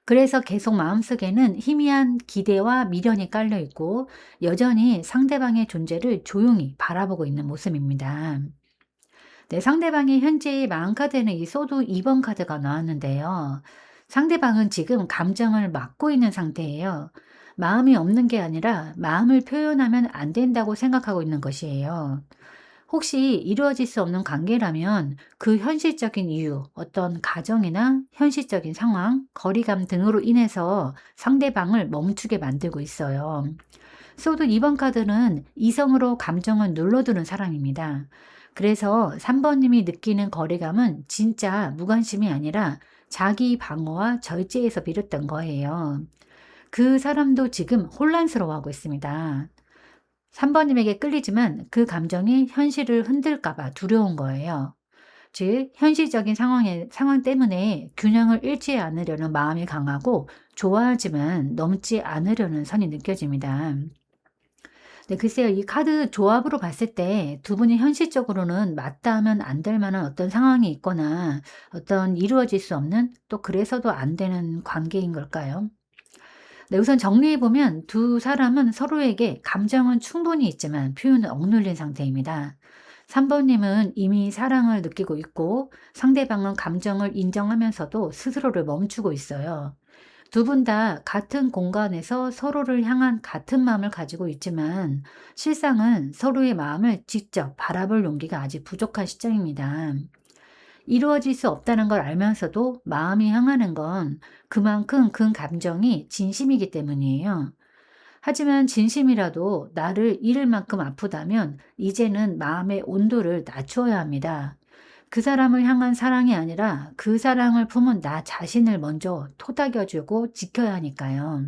그래서 계속 마음속에는 희미한 기대와 미련이 깔려 있고, 여전히 상대방의 존재를 조용히 바라보고 있는 모습입니다. 네, 상대방의 현재의 마음 카드에는 이 소드 2번 카드가 나왔는데요. 상대방은 지금 감정을 막고 있는 상태예요. 마음이 없는 게 아니라 마음을 표현하면 안 된다고 생각하고 있는 것이에요. 혹시 이루어질 수 없는 관계라면 그 현실적인 이유, 어떤 가정이나 현실적인 상황, 거리감 등으로 인해서 상대방을 멈추게 만들고 있어요. 소드 2번 카드는 이성으로 감정을 눌러두는 사람입니다. 그래서 3번님이 느끼는 거리감은 진짜 무관심이 아니라 자기 방어와 절제에서 비롯된 거예요. 그 사람도 지금 혼란스러워하고 있습니다. 3번님에게 끌리지만 그 감정이 현실을 흔들까봐 두려운 거예요. 즉, 현실적인 상황 때문에 균형을 잃지 않으려는 마음이 강하고 좋아하지만 넘지 않으려는 선이 느껴집니다. 네, 글쎄요. 이 카드 조합으로 봤을 때 두 분이 현실적으로는 맞다 하면 안 될 만한 어떤 상황이 있거나 어떤 이루어질 수 없는 또 그래서도 안 되는 관계인 걸까요? 네, 우선 정리해 보면 두 사람은 서로에게 감정은 충분히 있지만 표현을 억눌린 상태입니다. 3번님은 이미 사랑을 느끼고 있고 상대방은 감정을 인정하면서도 스스로를 멈추고 있어요. 두 분 다 같은 공간에서 서로를 향한 같은 마음을 가지고 있지만 실상은 서로의 마음을 직접 바라볼 용기가 아직 부족한 시점입니다. 이루어질 수 없다는 걸 알면서도 마음이 향하는 건 그만큼 그 감정이 진심이기 때문이에요. 하지만 진심이라도 나를 잃을 만큼 아프다면 이제는 마음의 온도를 낮추어야 합니다. 그 사람을 향한 사랑이 아니라 그 사랑을 품은 나 자신을 먼저 토닥여주고 지켜야 하니까요.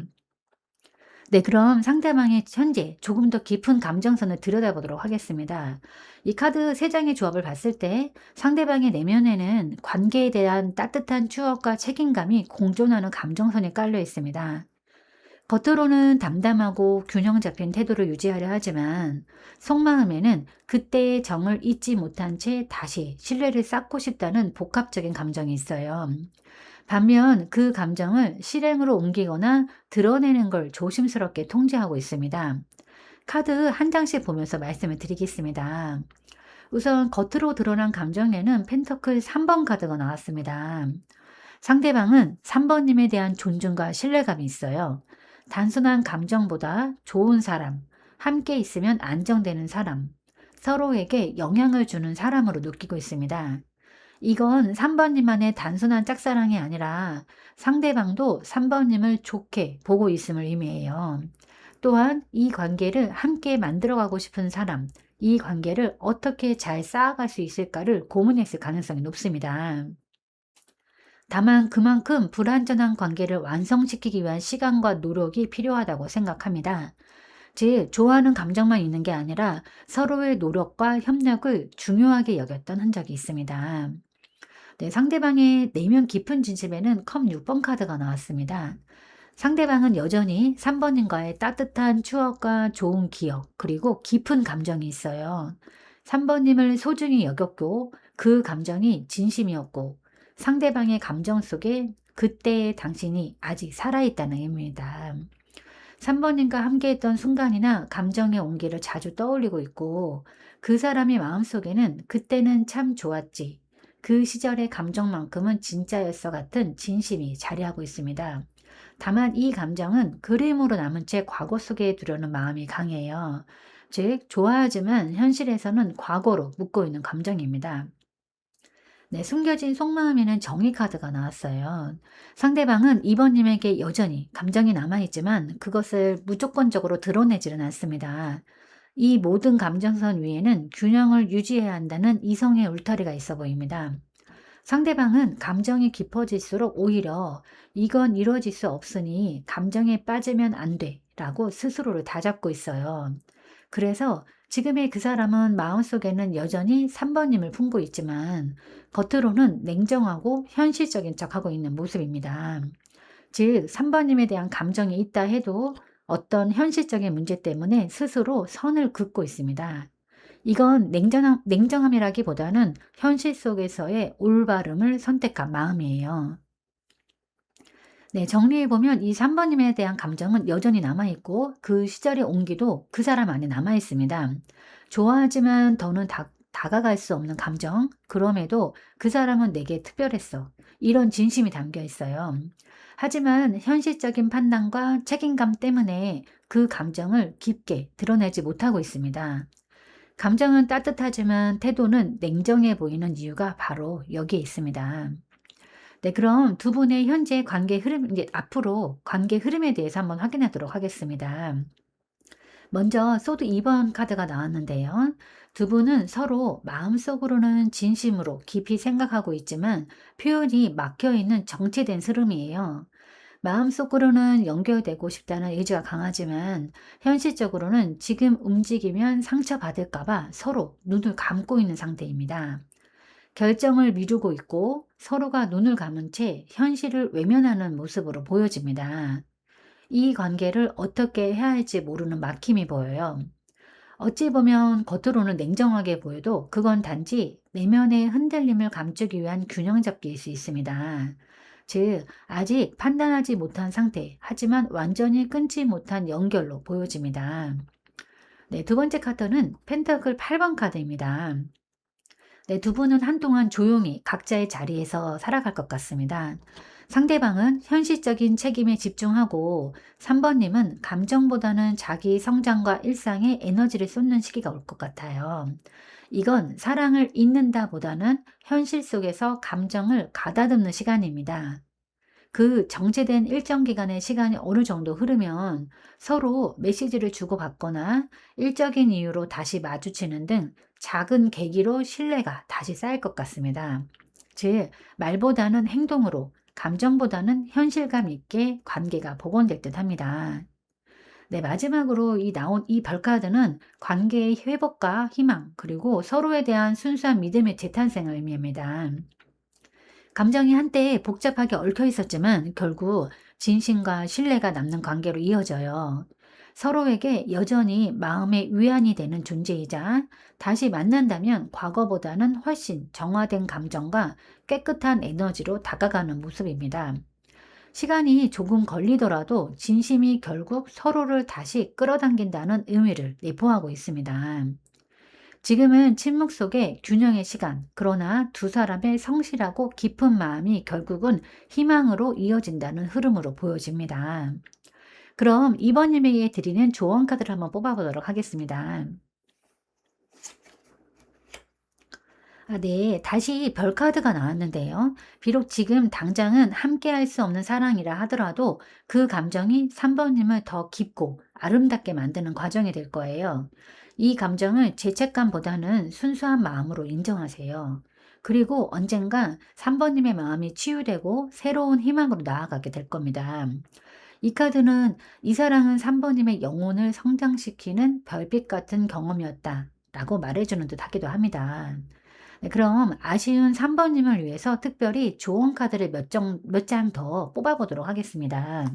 네, 그럼 상대방의 현재 조금 더 깊은 감정선을 들여다보도록 하겠습니다. 이 카드 세 장의 조합을 봤을 때 상대방의 내면에는 관계에 대한 따뜻한 추억과 책임감이 공존하는 감정선이 깔려 있습니다. 겉으로는 담담하고 균형 잡힌 태도를 유지하려 하지만 속마음에는 그때의 정을 잊지 못한 채 다시 신뢰를 쌓고 싶다는 복합적인 감정이 있어요. 반면 그 감정을 실행으로 옮기거나 드러내는 걸 조심스럽게 통제하고 있습니다. 카드 한 장씩 보면서 말씀을 드리겠습니다. 우선 겉으로 드러난 감정에는 펜터클 3번 카드가 나왔습니다. 상대방은 3번님에 대한 존중과 신뢰감이 있어요. 단순한 감정보다 좋은 사람, 함께 있으면 안정되는 사람, 서로에게 영향을 주는 사람으로 느끼고 있습니다. 이건 3번님만의 단순한 짝사랑이 아니라 상대방도 3번님을 좋게 보고 있음을 의미해요. 또한 이 관계를 함께 만들어가고 싶은 사람, 이 관계를 어떻게 잘 쌓아갈 수 있을까를 고민했을 가능성이 높습니다. 다만 그만큼 불완전한 관계를 완성시키기 위한 시간과 노력이 필요하다고 생각합니다. 즉, 좋아하는 감정만 있는 게 아니라 서로의 노력과 협력을 중요하게 여겼던 흔적이 있습니다. 네, 상대방의 내면 깊은 진심에는 컵 6번 카드가 나왔습니다. 상대방은 여전히 3번님과의 따뜻한 추억과 좋은 기억, 그리고 깊은 감정이 있어요. 3번님을 소중히 여겼고 그 감정이 진심이었고 상대방의 감정 속에 그때의 당신이 아직 살아있다는 의미입니다. 3번님과 함께했던 순간이나 감정의 온기를 자주 떠올리고 있고 그 사람의 마음속에는 그때는 참 좋았지. 그 시절의 감정만큼은 진짜였어 같은 진심이 자리하고 있습니다. 다만 이 감정은 그림으로 남은 채 과거 속에 두려는 마음이 강해요. 즉, 좋아하지만 현실에서는 과거로 묻고 있는 감정입니다. 네, 숨겨진 속마음에는 정의 카드가 나왔어요. 상대방은 2번님에게 여전히 감정이 남아있지만 그것을 무조건적으로 드러내지는 않습니다. 이 모든 감정선 위에는 균형을 유지해야 한다는 이성의 울타리가 있어 보입니다. 상대방은 감정이 깊어질수록 오히려 이건 이루어질 수 없으니 감정에 빠지면 안 돼 라고 스스로를 다잡고 있어요. 그래서 지금의 그 사람은 마음속에는 여전히 3번님을 품고 있지만 겉으로는 냉정하고 현실적인 척하고 있는 모습입니다. 즉, 3번님에 대한 감정이 있다 해도 어떤 현실적인 문제 때문에 스스로 선을 긋고 있습니다. 이건 냉정함이라기보다는 현실 속에서의 올바름을 선택한 마음이에요. 네, 정리해보면 이 3번님에 대한 감정은 여전히 남아있고 그 시절의 온기도 그 사람 안에 남아있습니다. 좋아하지만 더는 다가갈 수 없는 감정, 그럼에도 그 사람은 내게 특별했어. 이런 진심이 담겨 있어요. 하지만 현실적인 판단과 책임감 때문에 그 감정을 깊게 드러내지 못하고 있습니다. 감정은 따뜻하지만 태도는 냉정해 보이는 이유가 바로 여기에 있습니다. 네, 그럼 두 분의 현재 관계 흐름, 이제 앞으로 관계 흐름에 대해서 한번 확인하도록 하겠습니다. 먼저 소드 2번 카드가 나왔는데요. 두 분은 서로 마음속으로는 진심으로 깊이 생각하고 있지만 표현이 막혀 있는 정체된 흐름이에요. 마음속으로는 연결되고 싶다는 의지가 강하지만 현실적으로는 지금 움직이면 상처받을까봐 서로 눈을 감고 있는 상태입니다. 결정을 미루고 있고 서로가 눈을 감은 채 현실을 외면하는 모습으로 보여집니다. 이 관계를 어떻게 해야 할지 모르는 막힘이 보여요. 어찌 보면 겉으로는 냉정하게 보여도 그건 단지 내면의 흔들림을 감추기 위한 균형 잡기일 수 있습니다. 즉, 아직 판단하지 못한 상태, 하지만 완전히 끊지 못한 연결로 보여집니다. 네, 두 번째 카드는 펜터클 8번 카드입니다. 네, 두 분은 한동안 조용히 각자의 자리에서 살아갈 것 같습니다. 상대방은 현실적인 책임에 집중하고 3번님은 감정보다는 자기 성장과 일상에 에너지를 쏟는 시기가 올 것 같아요. 이건 사랑을 잇는다 보다는 현실 속에서 감정을 가다듬는 시간입니다. 그 정체된 일정 기간의 시간이 어느 정도 흐르면 서로 메시지를 주고받거나 일적인 이유로 다시 마주치는 등 작은 계기로 신뢰가 다시 쌓일 것 같습니다. 즉, 말보다는 행동으로, 감정보다는 현실감 있게 관계가 복원될 듯 합니다. 네, 마지막으로 이 나온 이 별카드는 관계의 회복과 희망, 그리고 서로에 대한 순수한 믿음의 재탄생을 의미합니다. 감정이 한때 복잡하게 얽혀 있었지만 결국 진심과 신뢰가 남는 관계로 이어져요. 서로에게 여전히 마음의 위안이 되는 존재이자 다시 만난다면 과거보다는 훨씬 정화된 감정과 깨끗한 에너지로 다가가는 모습입니다. 시간이 조금 걸리더라도 진심이 결국 서로를 다시 끌어당긴다는 의미를 내포하고 있습니다. 지금은 침묵 속에 균형의 시간, 그러나 두 사람의 성실하고 깊은 마음이 결국은 희망으로 이어진다는 흐름으로 보여집니다. 그럼 이번님에게 드리는 조언 카드를 한번 뽑아보도록 하겠습니다. 네. 다시 별 카드가 나왔는데요. 비록 지금 당장은 함께 할 수 없는 사랑이라 하더라도 그 감정이 3번님을 더 깊고 아름답게 만드는 과정이 될 거예요. 이 감정을 죄책감보다는 순수한 마음으로 인정하세요. 그리고 언젠가 3번님의 마음이 치유되고 새로운 희망으로 나아가게 될 겁니다. 이 카드는 이 사랑은 3번님의 영혼을 성장시키는 별빛 같은 경험이었다 라고 말해주는 듯 하기도 합니다. 네, 그럼 아쉬운 3번님을 위해서 특별히 조언 카드를 몇 장 더 뽑아보도록 하겠습니다.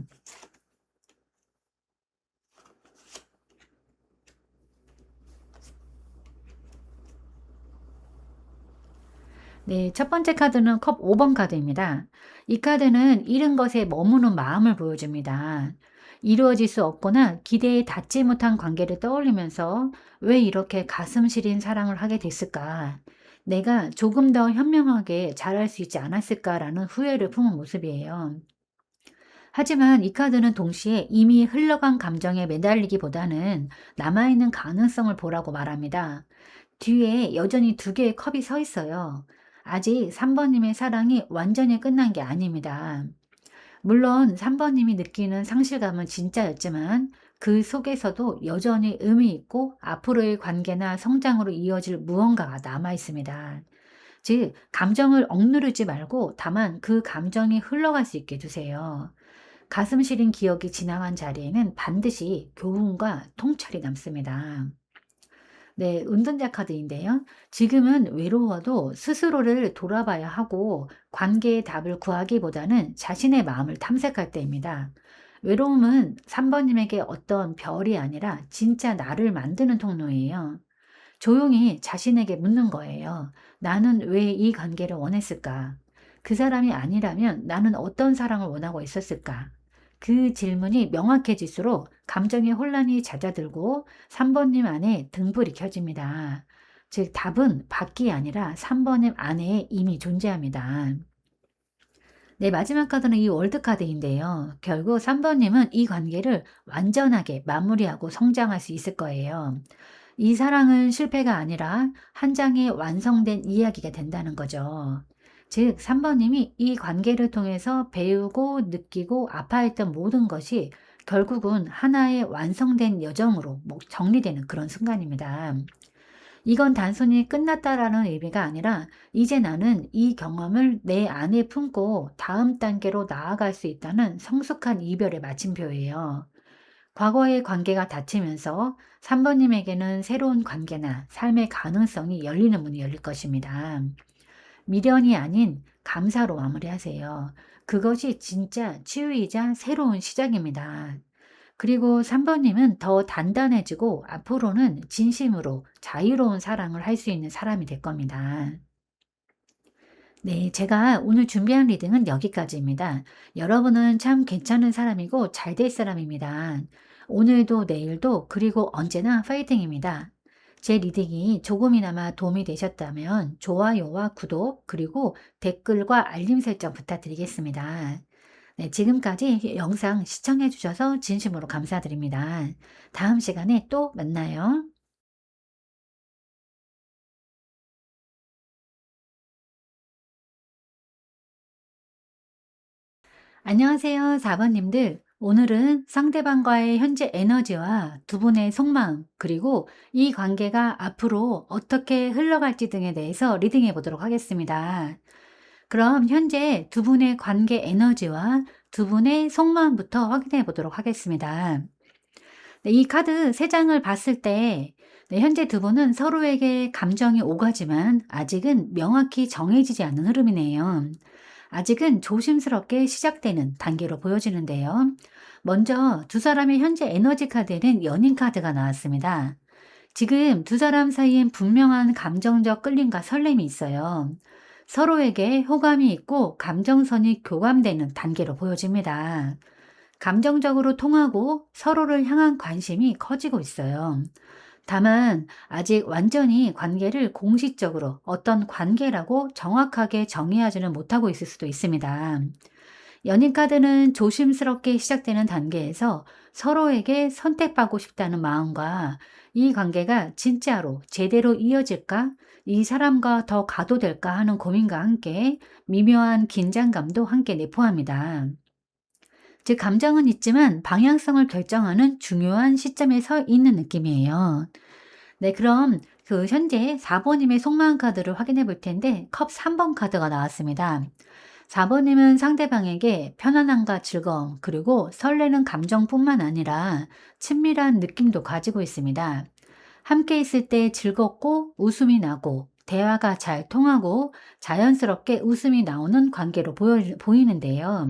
네, 첫 번째 카드는 컵 5번 카드입니다. 이 카드는 잃은 것에 머무는 마음을 보여줍니다. 이루어질 수 없거나 기대에 닿지 못한 관계를 떠올리면서 왜 이렇게 가슴 시린 사랑을 하게 됐을까? 내가 조금 더 현명하게 잘할 수 있지 않았을까라는 후회를 품은 모습이에요. 하지만 이 카드는 동시에 이미 흘러간 감정에 매달리기보다는 남아있는 가능성을 보라고 말합니다. 뒤에 여전히 두 개의 컵이 서 있어요. 아직 3번님의 사랑이 완전히 끝난 게 아닙니다. 물론 3번님이 느끼는 상실감은 진짜였지만 그 속에서도 여전히 의미 있고 앞으로의 관계나 성장으로 이어질 무언가가 남아 있습니다. 즉, 감정을 억누르지 말고 다만 그 감정이 흘러갈 수 있게 두세요. 가슴 시린 기억이 지나간 자리에는 반드시 교훈과 통찰이 남습니다. 네, 은둔자 카드인데요. 지금은 외로워도 스스로를 돌아봐야 하고 관계의 답을 구하기보다는 자신의 마음을 탐색할 때입니다. 외로움은 3번님에게 어떤 별이 아니라 진짜 나를 만드는 통로예요. 조용히 자신에게 묻는 거예요. 나는 왜 이 관계를 원했을까? 그 사람이 아니라면 나는 어떤 사랑을 원하고 있었을까? 그 질문이 명확해질수록 감정의 혼란이 잦아들고 3번님 안에 등불이 켜집니다. 즉, 답은 밖이 아니라 3번님 안에 이미 존재합니다. 네, 마지막 카드는 이 월드 카드인데요. 결국 3번님은 이 관계를 완전하게 마무리하고 성장할 수 있을 거예요. 이 사랑은 실패가 아니라 한 장의 완성된 이야기가 된다는 거죠. 즉, 3번님이 이 관계를 통해서 배우고 느끼고 아파했던 모든 것이 결국은 하나의 완성된 여정으로 정리되는 그런 순간입니다. 이건 단순히 끝났다라는 의미가 아니라 이제 나는 이 경험을 내 안에 품고 다음 단계로 나아갈 수 있다는 성숙한 이별의 마침표예요. 과거의 관계가 닫히면서 3번님에게는 새로운 관계나 삶의 가능성이 열리는 문이 열릴 것입니다. 미련이 아닌 감사로 마무리하세요. 그것이 진짜 치유이자 새로운 시작입니다. 그리고 3번님은 더 단단해지고 앞으로는 진심으로 자유로운 사랑을 할 수 있는 사람이 될 겁니다. 네, 제가 오늘 준비한 리딩은 여기까지입니다. 여러분은 참 괜찮은 사람이고 잘 될 사람입니다. 오늘도 내일도 그리고 언제나 파이팅입니다. 제 리딩이 조금이나마 도움이 되셨다면 좋아요와 구독 그리고 댓글과 알림 설정 부탁드리겠습니다. 네, 지금까지 영상 시청해 주셔서 진심으로 감사드립니다. 다음 시간에 또 만나요. 안녕하세요, 4번님들. 오늘은 상대방과의 현재 에너지와 두 분의 속마음, 그리고 이 관계가 앞으로 어떻게 흘러갈지 등에 대해서 리딩해 보도록 하겠습니다. 그럼 현재 두 분의 관계 에너지와 두 분의 속마음부터 확인해 보도록 하겠습니다. 네, 이 카드 세 장을 봤을 때 네, 현재 두 분은 서로에게 감정이 오가지만 아직은 명확히 정해지지 않은 흐름이네요. 아직은 조심스럽게 시작되는 단계로 보여지는데요. 먼저 두 사람의 현재 에너지 카드에는 연인 카드가 나왔습니다. 지금 두 사람 사이엔 분명한 감정적 끌림과 설렘이 있어요. 서로에게 호감이 있고 감정선이 교감되는 단계로 보여집니다. 감정적으로 통하고 서로를 향한 관심이 커지고 있어요. 다만 아직 완전히 관계를 공식적으로 어떤 관계라고 정확하게 정의하지는 못하고 있을 수도 있습니다. 연인 카드는 조심스럽게 시작되는 단계에서 서로에게 선택받고 싶다는 마음과 이 관계가 진짜로 제대로 이어질까? 이 사람과 더 가도 될까 하는 고민과 함께 미묘한 긴장감도 함께 내포합니다. 즉, 감정은 있지만 방향성을 결정하는 중요한 시점에 서 있는 느낌이에요. 네, 그럼 그 현재 4번님의 속마음 카드를 확인해 볼 텐데 컵 3번 카드가 나왔습니다. 4번님은 상대방에게 편안함과 즐거움, 그리고 설레는 감정뿐만 아니라 친밀한 느낌도 가지고 있습니다. 함께 있을 때 즐겁고 웃음이 나고 대화가 잘 통하고 자연스럽게 웃음이 나오는 관계로 보이는데요.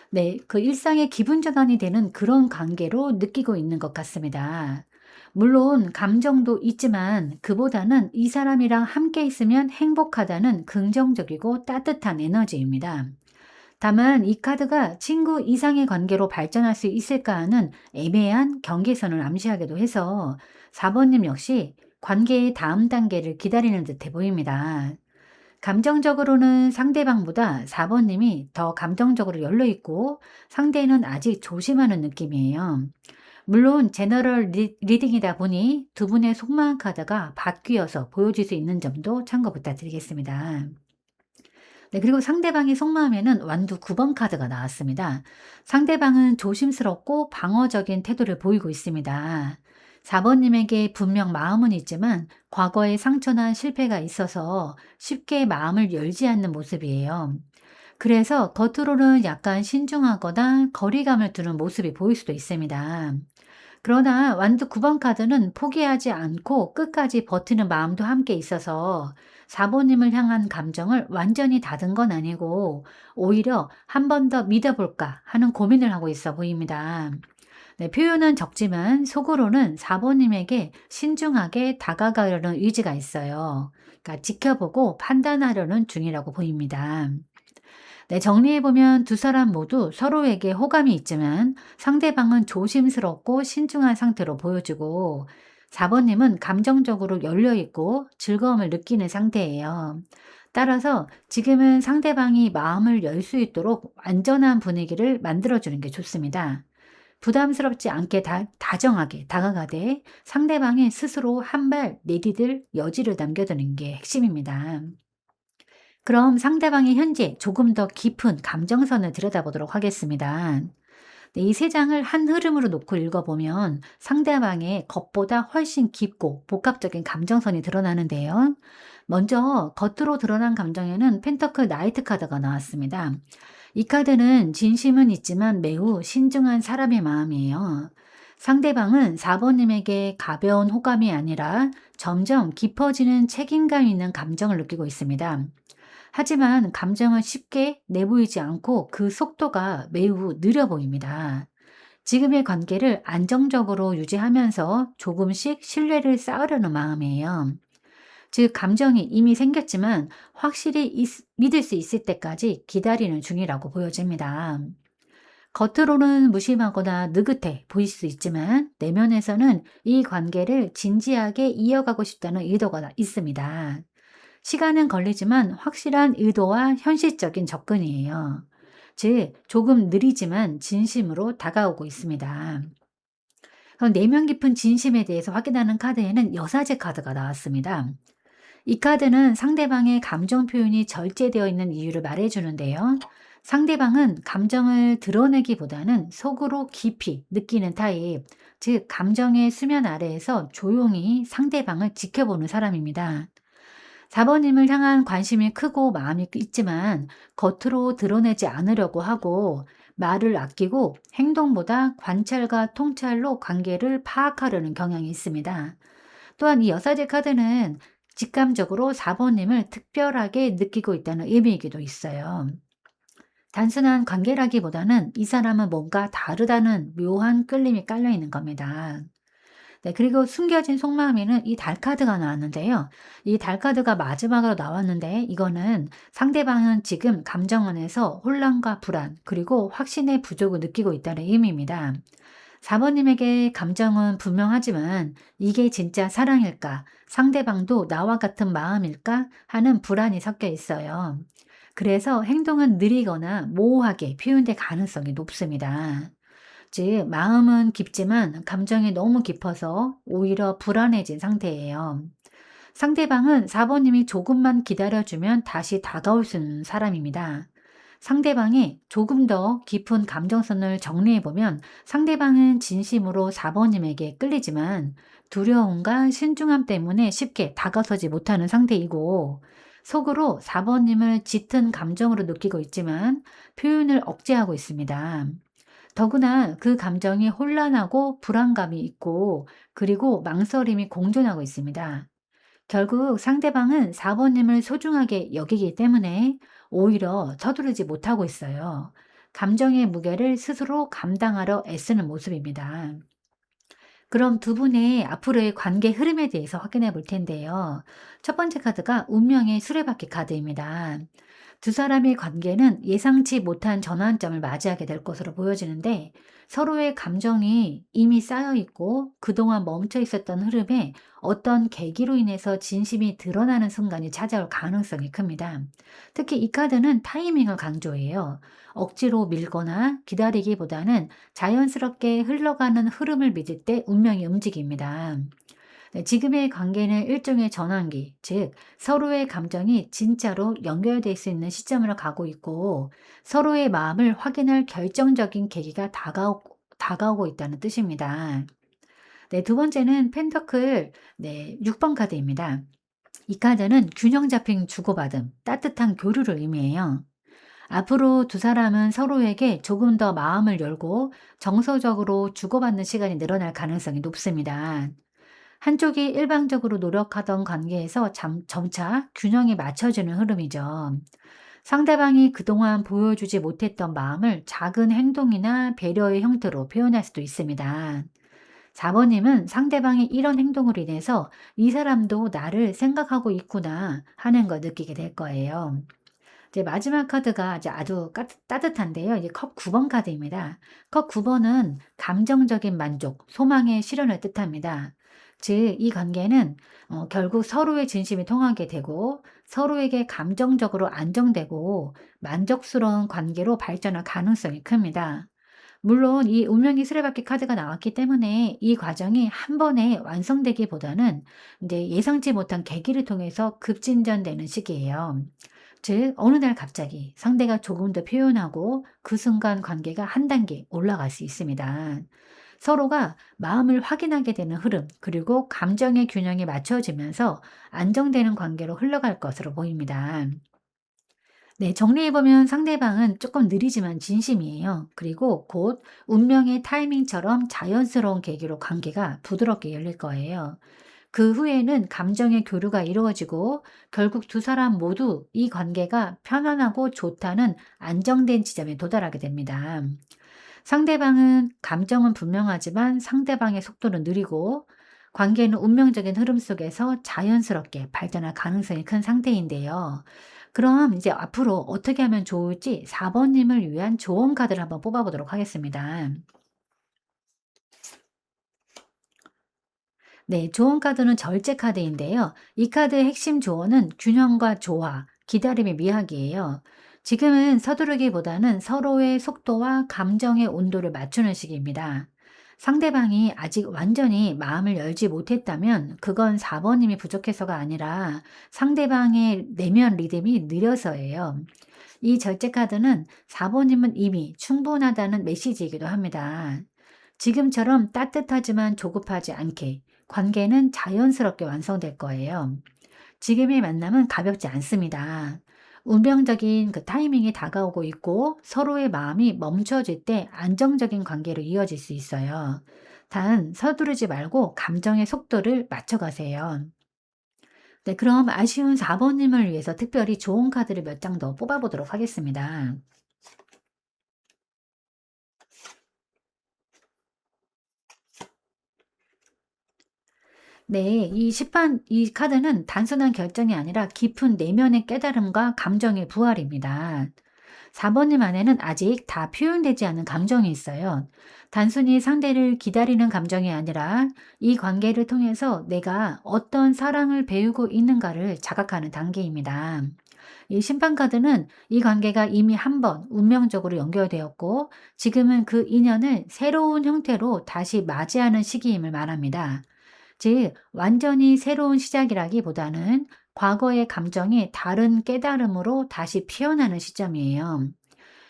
네, 그 일상의 기분 전환이 되는 그런 관계로 느끼고 있는 것 같습니다. 물론 감정도 있지만 그보다는 이 사람이랑 함께 있으면 행복하다는 긍정적이고 따뜻한 에너지입니다. 다만 이 카드가 친구 이상의 관계로 발전할 수 있을까 하는 애매한 경계선을 암시하기도 해서 4번님 역시 관계의 다음 단계를 기다리는 듯해 보입니다. 감정적으로는 상대방보다 4번님이 더 감정적으로 열려 있고 상대는 아직 조심하는 느낌이에요. 물론 제너럴 리딩이다 보니 두 분의 속마음 카드가 바뀌어서 보여질 수 있는 점도 참고 부탁드리겠습니다. 네, 그리고 상대방의 속마음에는 완두 9번 카드가 나왔습니다. 상대방은 조심스럽고 방어적인 태도를 보이고 있습니다. 4번님에게 분명 마음은 있지만 과거의 상처나 실패가 있어서 쉽게 마음을 열지 않는 모습이에요. 그래서 겉으로는 약간 신중하거나 거리감을 두는 모습이 보일 수도 있습니다. 그러나 완두 9번 카드는 포기하지 않고 끝까지 버티는 마음도 함께 있어서 4번님을 향한 감정을 완전히 닫은 건 아니고 오히려 한 번 더 믿어볼까 하는 고민을 하고 있어 보입니다. 네, 표현은 적지만 속으로는 4번님에게 신중하게 다가가려는 의지가 있어요. 그러니까 지켜보고 판단하려는 중이라고 보입니다. 네, 정리해보면 두 사람 모두 서로에게 호감이 있지만 상대방은 조심스럽고 신중한 상태로 보여지고 4번님은 감정적으로 열려있고 즐거움을 느끼는 상태예요. 따라서 지금은 상대방이 마음을 열 수 있도록 안전한 분위기를 만들어주는 게 좋습니다. 부담스럽지 않게 다정하게 다가가되 상대방이 스스로 한 발 내디딜 여지를 남겨두는 게 핵심입니다. 그럼 상대방의 현재 조금 더 깊은 감정선을 들여다보도록 하겠습니다. 네, 이 세 장을 한 흐름으로 놓고 읽어보면 상대방의 것보다 훨씬 깊고 복합적인 감정선이 드러나는데요. 먼저 겉으로 드러난 감정에는 펜터클 나이트 카드가 나왔습니다. 이 카드는 진심은 있지만 매우 신중한 사람의 마음이에요. 상대방은 4번님에게 가벼운 호감이 아니라 점점 깊어지는 책임감 있는 감정을 느끼고 있습니다. 하지만 감정은 쉽게 내보이지 않고 그 속도가 매우 느려 보입니다. 지금의 관계를 안정적으로 유지하면서 조금씩 신뢰를 쌓으려는 마음이에요. 즉, 감정이 이미 생겼지만 확실히 믿을 수 있을 때까지 기다리는 중이라고 보여집니다. 겉으로는 무심하거나 느긋해 보일 수 있지만 내면에서는 이 관계를 진지하게 이어가고 싶다는 의도가 있습니다. 시간은 걸리지만 확실한 의도와 현실적인 접근이에요. 즉, 조금 느리지만 진심으로 다가오고 있습니다. 그럼 내면 깊은 진심에 대해서 확인하는 카드에는 여사제 카드가 나왔습니다. 이 카드는 상대방의 감정 표현이 절제되어 있는 이유를 말해주는데요. 상대방은 감정을 드러내기보다는 속으로 깊이 느끼는 타입, 즉, 감정의 수면 아래에서 조용히 상대방을 지켜보는 사람입니다. 4번님을 향한 관심이 크고 마음이 있지만 겉으로 드러내지 않으려고 하고 말을 아끼고 행동보다 관찰과 통찰로 관계를 파악하려는 경향이 있습니다. 또한 이 여사제 카드는 직감적으로 4번님을 특별하게 느끼고 있다는 의미이기도 있어요. 단순한 관계라기보다는 이 사람은 뭔가 다르다는 묘한 끌림이 깔려 있는 겁니다. 네, 그리고 숨겨진 속마음에는 이 달 카드가 나왔는데요. 이 달 카드가 마지막으로 나왔는데 이거는 상대방은 지금 감정 안에서 혼란과 불안, 그리고 확신의 부족을 느끼고 있다는 의미입니다. 4번님에게 감정은 분명하지만 이게 진짜 사랑일까? 상대방도 나와 같은 마음일까? 하는 불안이 섞여 있어요. 그래서 행동은 느리거나 모호하게 표현될 가능성이 높습니다. 즉, 마음은 깊지만 감정이 너무 깊어서 오히려 불안해진 상태예요. 상대방은 4번님이 조금만 기다려주면 다시 다가올 수 있는 사람입니다. 상대방이 조금 더 깊은 감정선을 정리해보면 상대방은 진심으로 4번님에게 끌리지만 두려움과 신중함 때문에 쉽게 다가서지 못하는 상태이고, 속으로 4번님을 짙은 감정으로 느끼고 있지만 표현을 억제하고 있습니다. 더구나 그 감정이 혼란하고 불안감이 있고, 그리고 망설임이 공존하고 있습니다. 결국 상대방은 4번님을 소중하게 여기기 때문에 오히려 서두르지 못하고 있어요. 감정의 무게를 스스로 감당하려 애쓰는 모습입니다. 그럼 두 분의 앞으로의 관계 흐름에 대해서 확인해 볼 텐데요. 첫 번째 카드가 운명의 수레바퀴 카드입니다. 두 사람의 관계는 예상치 못한 전환점을 맞이하게 될 것으로 보여지는데, 서로의 감정이 이미 쌓여 있고 그동안 멈춰 있었던 흐름에 어떤 계기로 인해서 진심이 드러나는 순간이 찾아올 가능성이 큽니다. 특히 이 카드는 타이밍을 강조해요. 억지로 밀거나 기다리기보다는 자연스럽게 흘러가는 흐름을 믿을 때 운명이 움직입니다. 네, 지금의 관계는 일종의 전환기, 즉 서로의 감정이 진짜로 연결될 수 있는 시점으로 가고 있고, 서로의 마음을 확인할 결정적인 계기가 다가오고 있다는 뜻입니다. 네, 두 번째는 펜터클, 네, 6번 카드입니다. 이 카드는 균형 잡힌 주고받음, 따뜻한 교류를 의미해요. 앞으로 두 사람은 서로에게 조금 더 마음을 열고 정서적으로 주고받는 시간이 늘어날 가능성이 높습니다. 한쪽이 일방적으로 노력하던 관계에서 점차 균형이 맞춰지는 흐름이죠. 상대방이 그동안 보여주지 못했던 마음을 작은 행동이나 배려의 형태로 표현할 수도 있습니다. 4번님은 상대방의 이런 행동으로 인해서 이 사람도 나를 생각하고 있구나 하는 걸 느끼게 될 거예요. 이제 마지막 카드가 이제 아주 따뜻한데요. 이제 컵 9번 카드입니다. 컵 9번은 감정적인 만족, 소망의 실현을 뜻합니다. 즉, 이 관계는 결국 서로의 진심이 통하게 되고 서로에게 감정적으로 안정되고 만족스러운 관계로 발전할 가능성이 큽니다. 물론 이 운명의 수레바퀴 카드가 나왔기 때문에 이 과정이 한 번에 완성되기보다는 이제 예상치 못한 계기를 통해서 급진전되는 시기예요. 즉, 어느 날 갑자기 상대가 조금 더 표현하고 그 순간 관계가 한 단계 올라갈 수 있습니다. 서로가 마음을 확인하게 되는 흐름, 그리고 감정의 균형이 맞춰지면서 안정되는 관계로 흘러갈 것으로 보입니다. 네, 정리해보면 상대방은 조금 느리지만 진심이에요. 그리고 곧 운명의 타이밍처럼 자연스러운 계기로 관계가 부드럽게 열릴 거예요. 그 후에는 감정의 교류가 이루어지고 결국 두 사람 모두 이 관계가 편안하고 좋다는 안정된 지점에 도달하게 됩니다. 상대방은 감정은 분명하지만 상대방의 속도는 느리고 관계는 운명적인 흐름 속에서 자연스럽게 발전할 가능성이 큰 상태인데요. 그럼 이제 앞으로 어떻게 하면 좋을지 4번님을 위한 조언 카드를 한번 뽑아보도록 하겠습니다. 네, 조언 카드는 절제 카드인데요. 이 카드의 핵심 조언은 균형과 조화, 기다림의 미학이에요. 지금은 서두르기보다는 서로의 속도와 감정의 온도를 맞추는 시기입니다. 상대방이 아직 완전히 마음을 열지 못했다면 그건 4번님이 부족해서가 아니라 상대방의 내면 리듬이 느려서예요. 이 절제 카드는 4번님은 이미 충분하다는 메시지이기도 합니다. 지금처럼 따뜻하지만 조급하지 않게 관계는 자연스럽게 완성될 거예요. 지금의 만남은 가볍지 않습니다. 운명적인 그 타이밍이 다가오고 있고 서로의 마음이 멈춰질 때 안정적인 관계로 이어질 수 있어요. 단 서두르지 말고 감정의 속도를 맞춰가세요. 네, 그럼 아쉬운 4번님을 위해서 특별히 좋은 카드를 몇 장 더 뽑아보도록 하겠습니다. 네, 이 카드는 단순한 결정이 아니라 깊은 내면의 깨달음과 감정의 부활입니다. 4번님 안에는 아직 다 표현되지 않은 감정이 있어요. 단순히 상대를 기다리는 감정이 아니라 이 관계를 통해서 내가 어떤 사랑을 배우고 있는가를 자각하는 단계입니다. 이 심판카드는 이 관계가 이미 한 번 운명적으로 연결되었고 지금은 그 인연을 새로운 형태로 다시 맞이하는 시기임을 말합니다. 즉, 완전히 새로운 시작이라기보다는 과거의 감정이 다른 깨달음으로 다시 피어나는 시점이에요.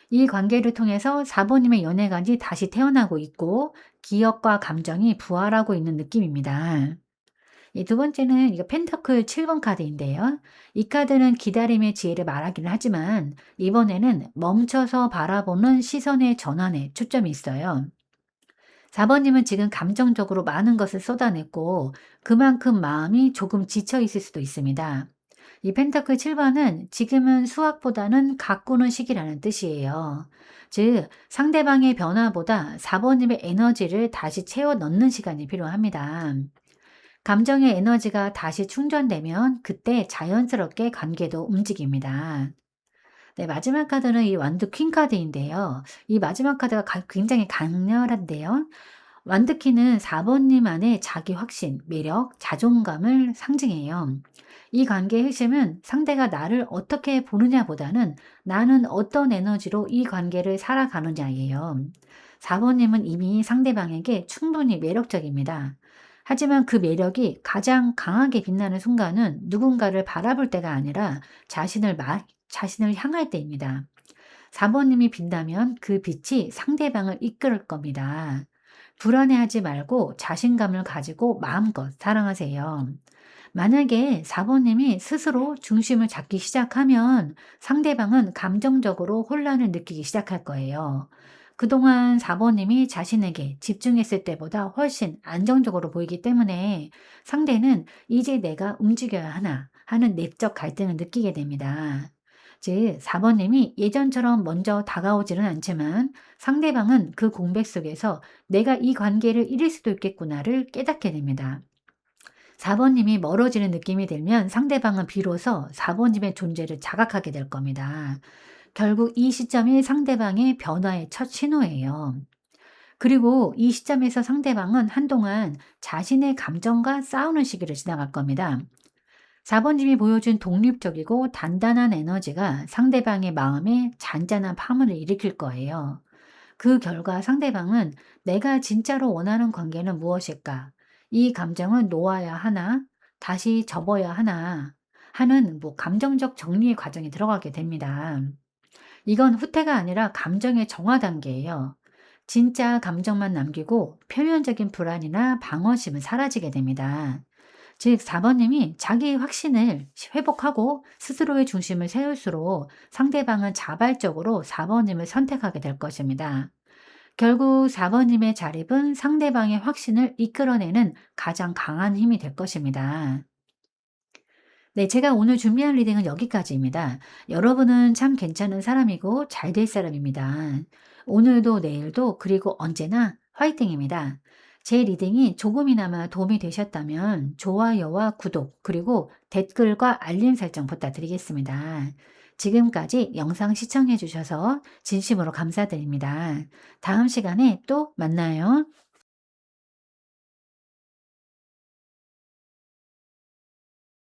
이 관계를 통해서 4번님의 연애관이 다시 태어나고 있고 기억과 감정이 부활하고 있는 느낌입니다. 이 두 번째는 이거 펜터클 7번 카드인데요. 이 카드는 기다림의 지혜를 말하기는 하지만 이번에는 멈춰서 바라보는 시선의 전환에 초점이 있어요. 4번님은 지금 감정적으로 많은 것을 쏟아냈고 그만큼 마음이 조금 지쳐 있을 수도 있습니다. 이 펜타클 7번은 지금은 수학보다는 가꾸는 시기라는 뜻이에요. 즉, 상대방의 변화보다 4번님의 에너지를 다시 채워 넣는 시간이 필요합니다. 감정의 에너지가 다시 충전되면 그때 자연스럽게 관계도 움직입니다. 네, 마지막 카드는 이 완드 퀸 카드인데요. 이 마지막 카드가 굉장히 강렬한데요. 완드키는 4번님 안의 자기 확신, 매력, 자존감을 상징해요. 이 관계의 핵심은 상대가 나를 어떻게 보느냐보다는 나는 어떤 에너지로 이 관계를 살아가느냐예요. 4번님은 이미 상대방에게 충분히 매력적입니다. 하지만 그 매력이 가장 강하게 빛나는 순간은 누군가를 바라볼 때가 아니라 자신을 향할 때입니다. 4번님이 빛나면 그 빛이 상대방을 이끌을 겁니다. 불안해하지 말고 자신감을 가지고 마음껏 사랑하세요. 만약에 4번님이 스스로 중심을 잡기 시작하면 상대방은 감정적으로 혼란을 느끼기 시작할 거예요. 그동안 4번님이 자신에게 집중했을 때보다 훨씬 안정적으로 보이기 때문에 상대는 이제 내가 움직여야 하나 하는 내적 갈등을 느끼게 됩니다. 즉, 4번님이 예전처럼 먼저 다가오지는 않지만 상대방은 그 공백 속에서 내가 이 관계를 잃을 수도 있겠구나를 깨닫게 됩니다. 4번님이 멀어지는 느낌이 들면 상대방은 비로소 4번님의 존재를 자각하게 될 겁니다. 결국 이 시점이 상대방의 변화의 첫 신호예요. 그리고 이 시점에서 상대방은 한동안 자신의 감정과 싸우는 시기를 지나갈 겁니다. 4번님이 보여준 독립적이고 단단한 에너지가 상대방의 마음에 잔잔한 파문을 일으킬 거예요. 그 결과 상대방은 내가 진짜로 원하는 관계는 무엇일까? 이 감정은 놓아야 하나? 다시 접어야 하나? 하는 감정적 정리의 과정에 들어가게 됩니다. 이건 후퇴가 아니라 감정의 정화 단계예요. 진짜 감정만 남기고 표면적인 불안이나 방어심은 사라지게 됩니다. 즉, 4번님이 자기 확신을 회복하고 스스로의 중심을 세울수록 상대방은 자발적으로 4번님을 선택하게 될 것입니다. 결국 4번님의 자립은 상대방의 확신을 이끌어내는 가장 강한 힘이 될 것입니다. 네, 제가 오늘 준비한 리딩은 여기까지입니다. 여러분은 참 괜찮은 사람이고 잘 될 사람입니다. 오늘도 내일도 그리고 언제나 화이팅입니다. 제 리딩이 조금이나마 도움이 되셨다면 좋아요와 구독 그리고 댓글과 알림 설정 부탁드리겠습니다. 지금까지 영상 시청해 주셔서 진심으로 감사드립니다. 다음 시간에 또 만나요.